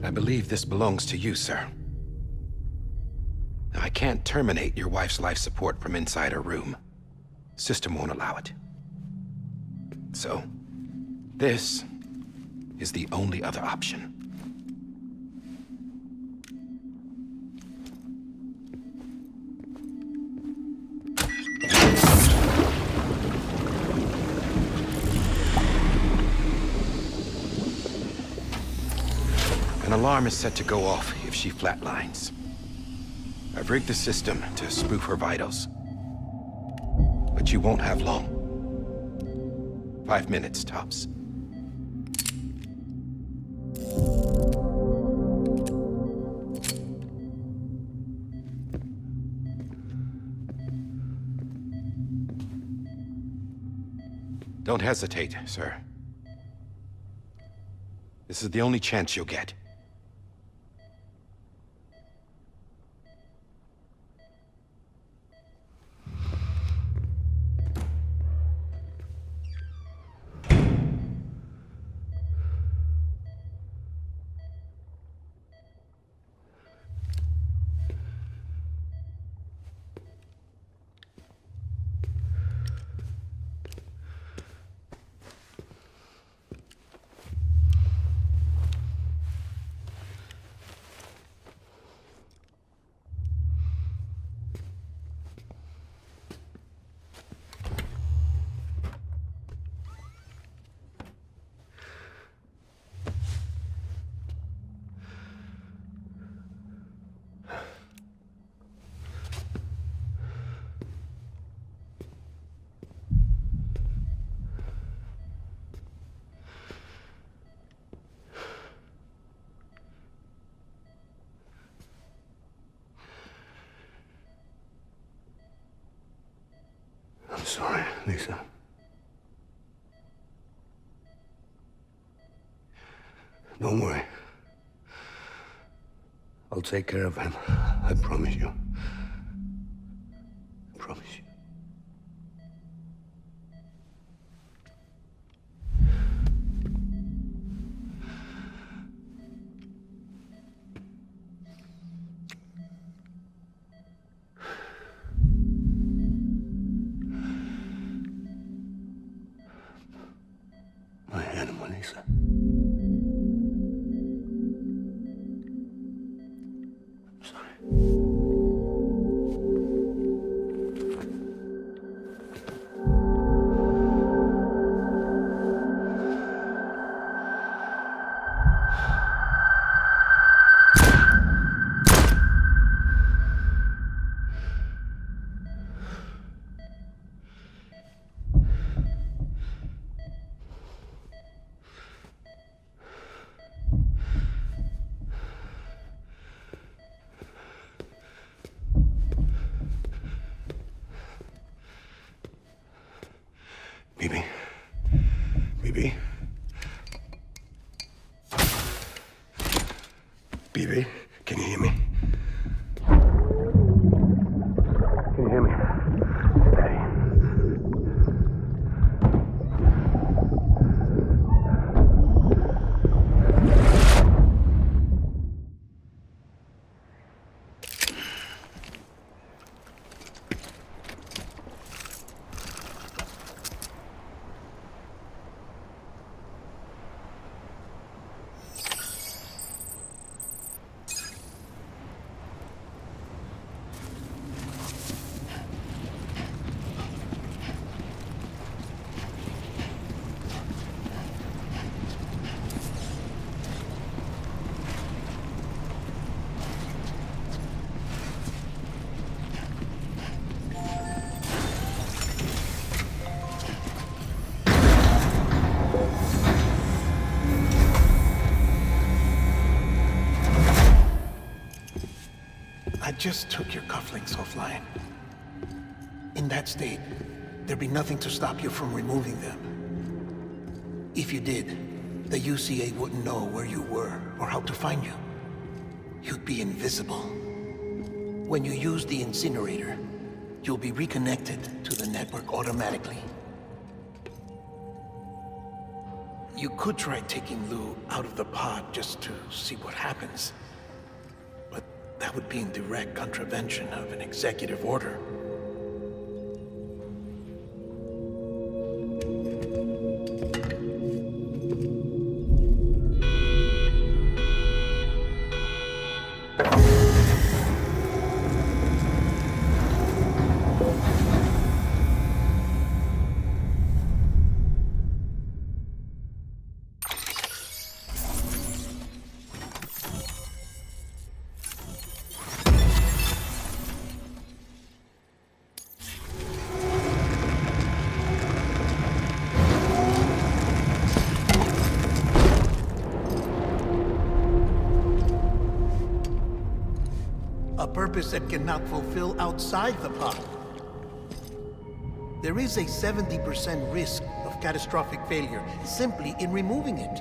I believe this belongs to you, sir. I can't terminate your wife's life support from inside her room. System won't allow it. So, this is the only other option. An alarm is set to go off if she flatlines. I've rigged the system to spoof her vitals. But you won't have long. 5 minutes, tops. Don't hesitate, sir. This is the only chance you'll get. I'm sorry, Lisa. Don't worry. I'll take care of him. I promise you. I promise you. My animal, Lisa. I'm sorry. just took your cufflinks offline. In that state, there'd be nothing to stop you from removing them. If you did, the UCA wouldn't know where you were or how to find you. You'd be invisible. When you use the incinerator, you'll be reconnected to the network automatically. You could try taking Lou out of the pod just to see what happens. But that would be in direct contravention of an executive order. Purpose that cannot fulfill outside the pod. There is a 70% risk of catastrophic failure simply in removing it.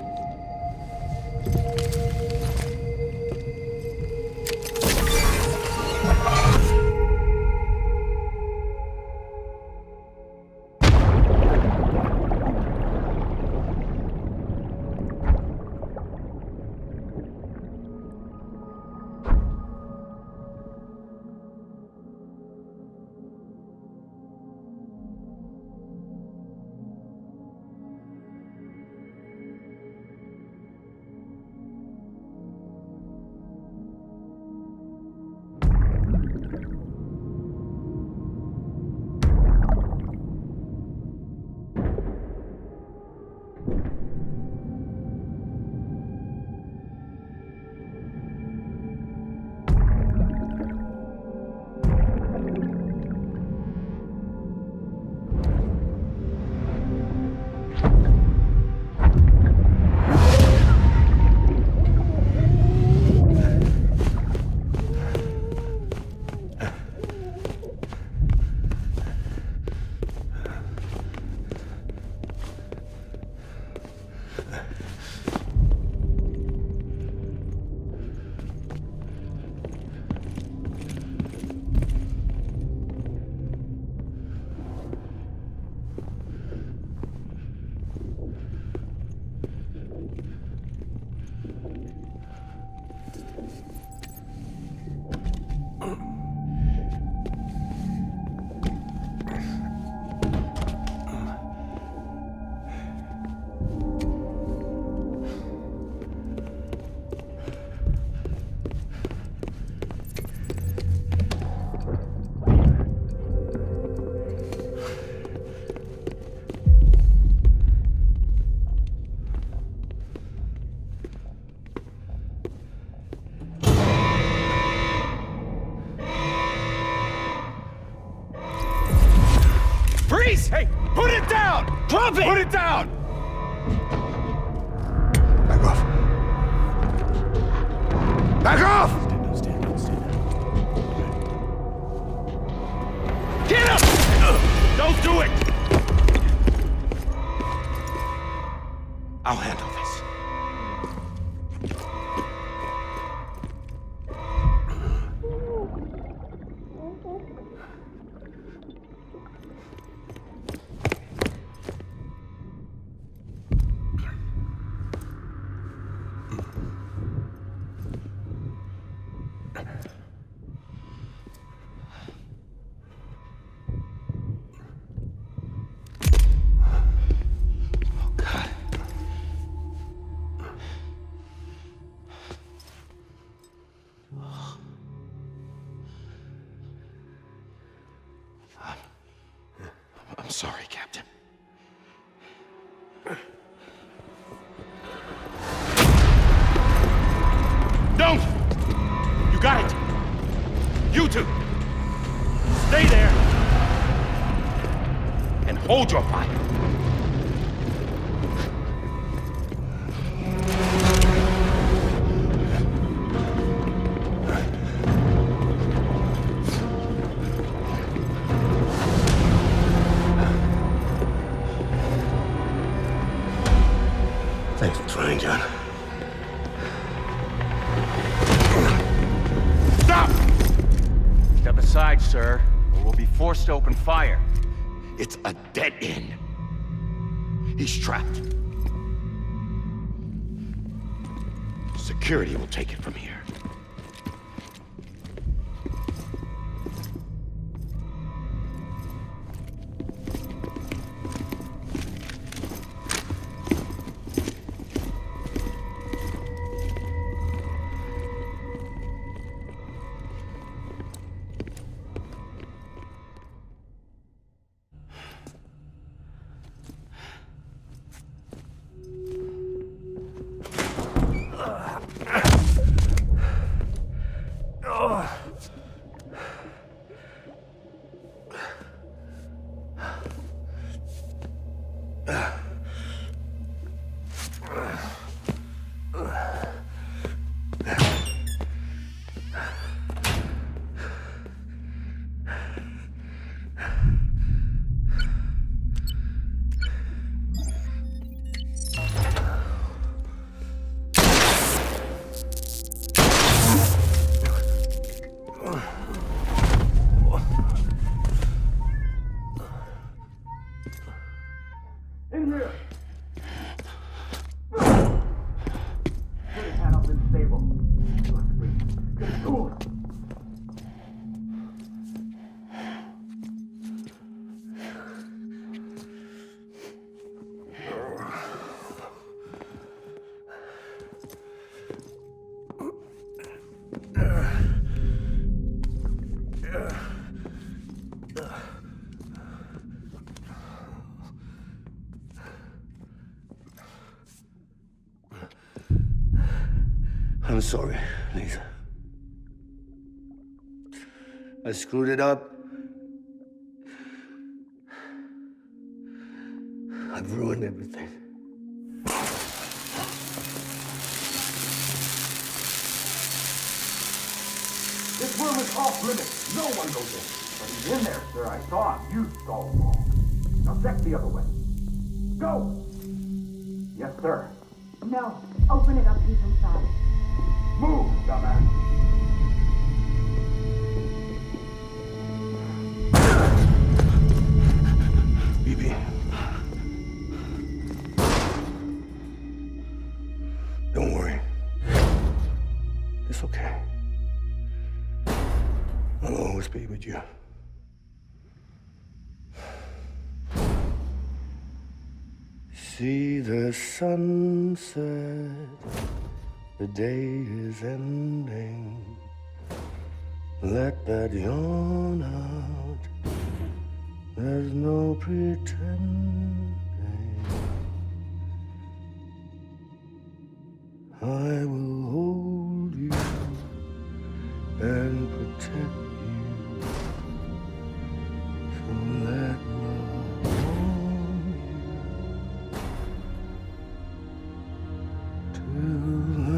Hey, put it down! Drop it! Put it down! Back off. Back off! Stand up. Get up! Don't do it! I'll handle this. I'm sorry, Captain. Don't! You got it! You two! Stay there! And hold your fire! Thanks for trying, John. Stop! Step aside, sir, or we'll be forced to open fire. It's a dead end. He's trapped. Security will take it from here. I'm sorry, Lisa. I screwed it up. I've ruined everything. This room is off limits. No one goes in. But he's in there, sir. I saw him. You saw him wrong. Now check the other way. Go! Yes, sir. No. Open it up. He's inside. Move, dumbass. BB. Don't worry. It's okay. I'll always be with you. See the sunset. The day is ending. Let that yawn out. There's no pretending. I will hold you and protect you. So let love hold you till the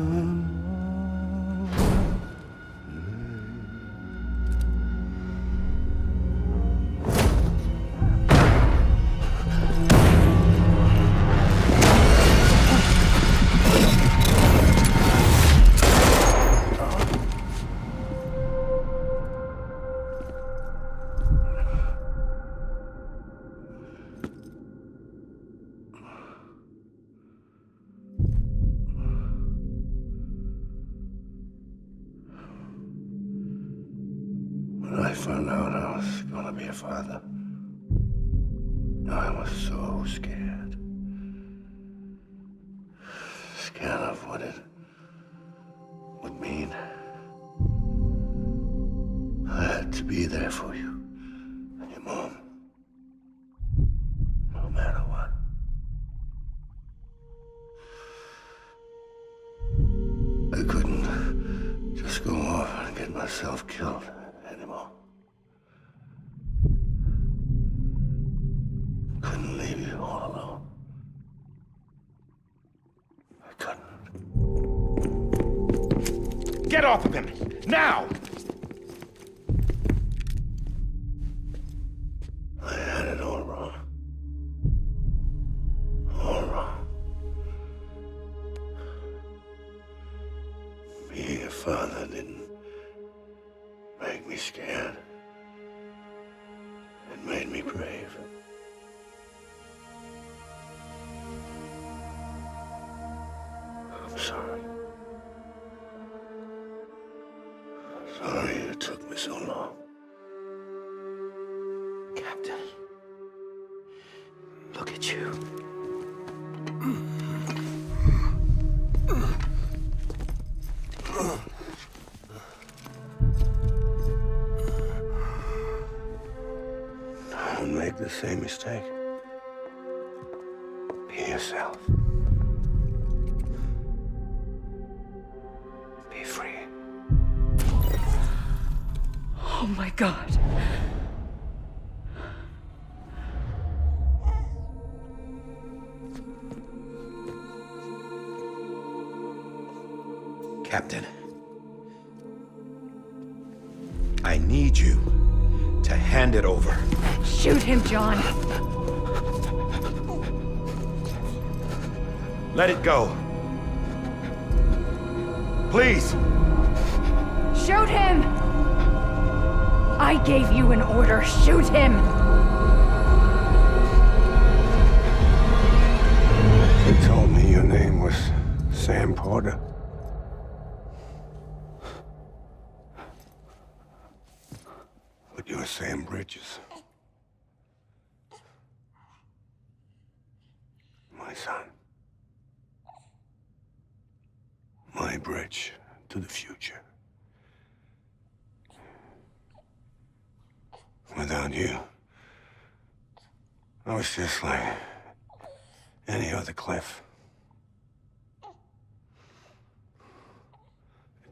When I found out I was gonna be a father, I was so scared. Scared of what it would mean. I had to be there for you and your mom, no matter what. I couldn't just go off and get myself killed anymore. Couldn't leave you all alone. I couldn't. Get off of him! Now! I had it all wrong. All wrong. scared. It made me brave. I'm sorry. Sorry it took me so long. Captain, look at you. Don't make the same mistake. Be yourself. Be free. Oh my God. Captain, I need you to hand it over. Shoot him, John. Let it go. Please. Shoot him! I gave you an order. Shoot him! You told me your name was Sam Porter. But you're Sam Bridges. My son. My bridge to the future. Without you, I was just like any other Cliff. A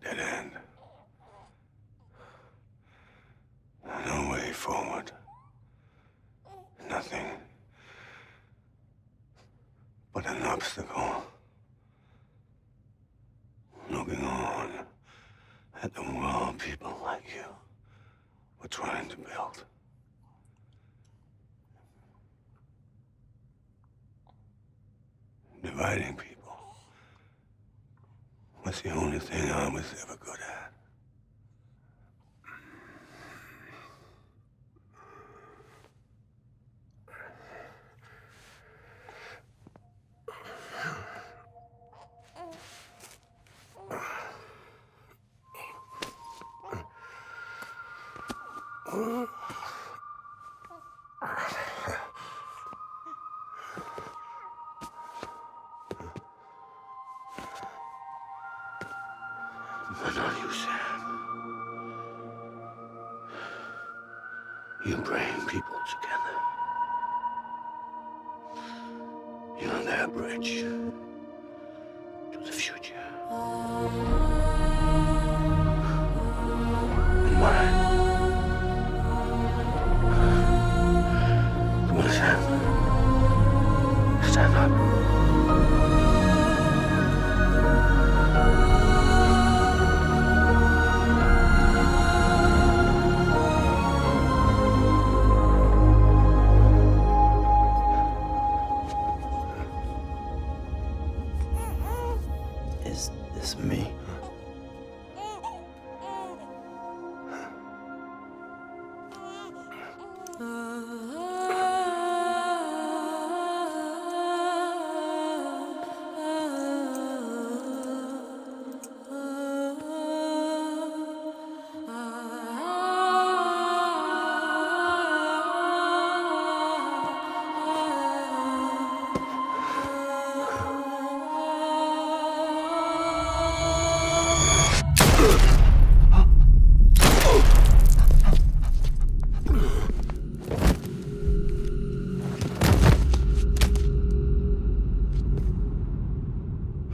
dead end. No way forward. Nothing but an obstacle. Looking on at the world people like you were trying to build. Dividing people was the only thing I was ever good at. But not you, Sam. You bring people together. You're their bridge to the future. And mine. Come on, Sam. Stand up. Is this me?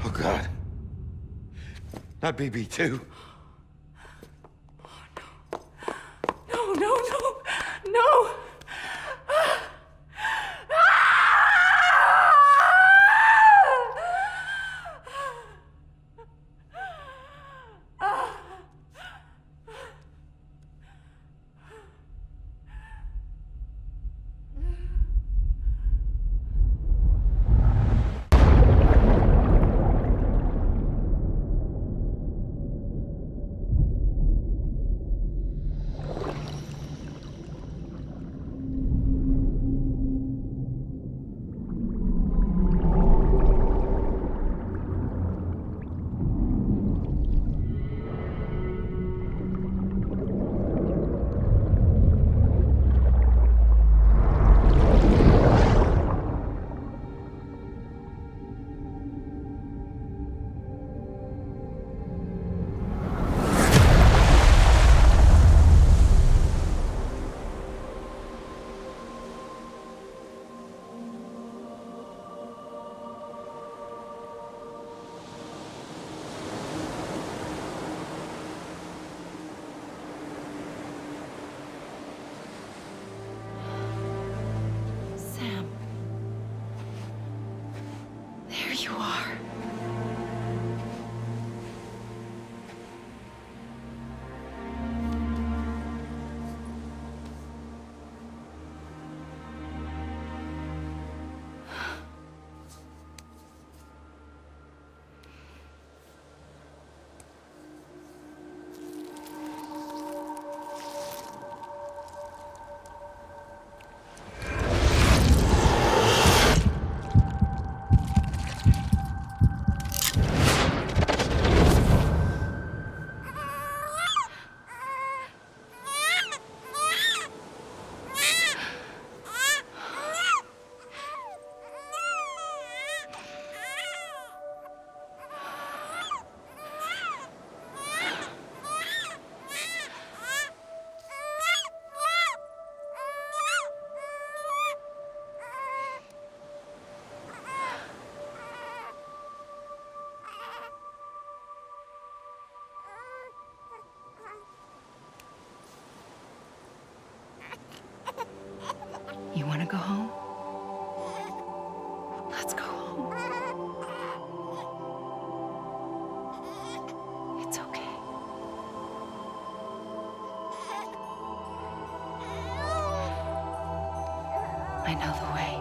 Oh, God. Not BB2. No, no, no, no! you are. You want to go home? Let's go home. It's okay. I know the way.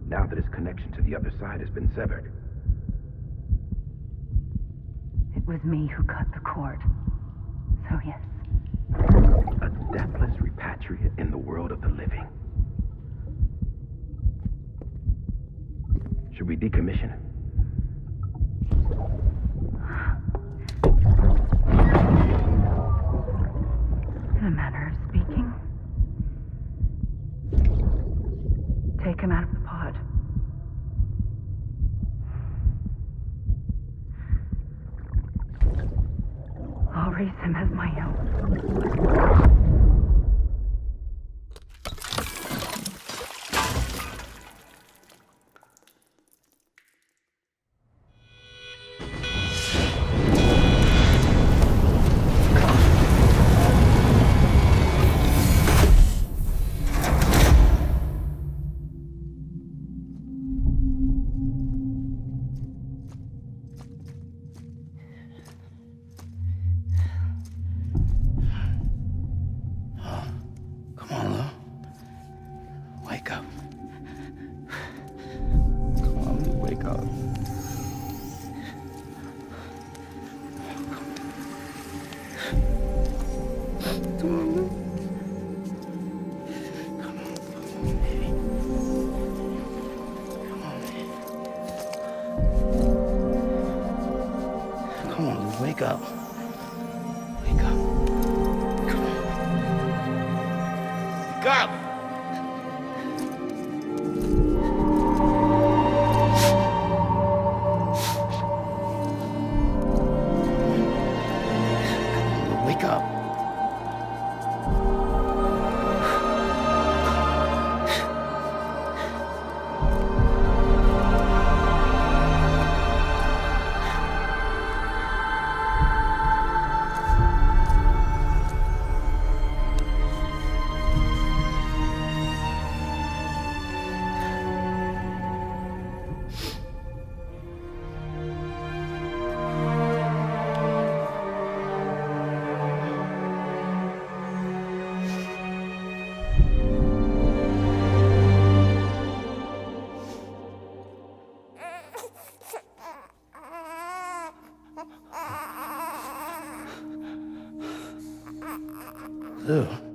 Now that his connection to the other side has been severed. It was me who cut the cord. So yes. A deathless repatriate in the world of the living. Should we decommission him? In a manner of speaking. Take him out of the pod. I'll raise him as my own. Wake up. Wake up. Come on. Wake up! do.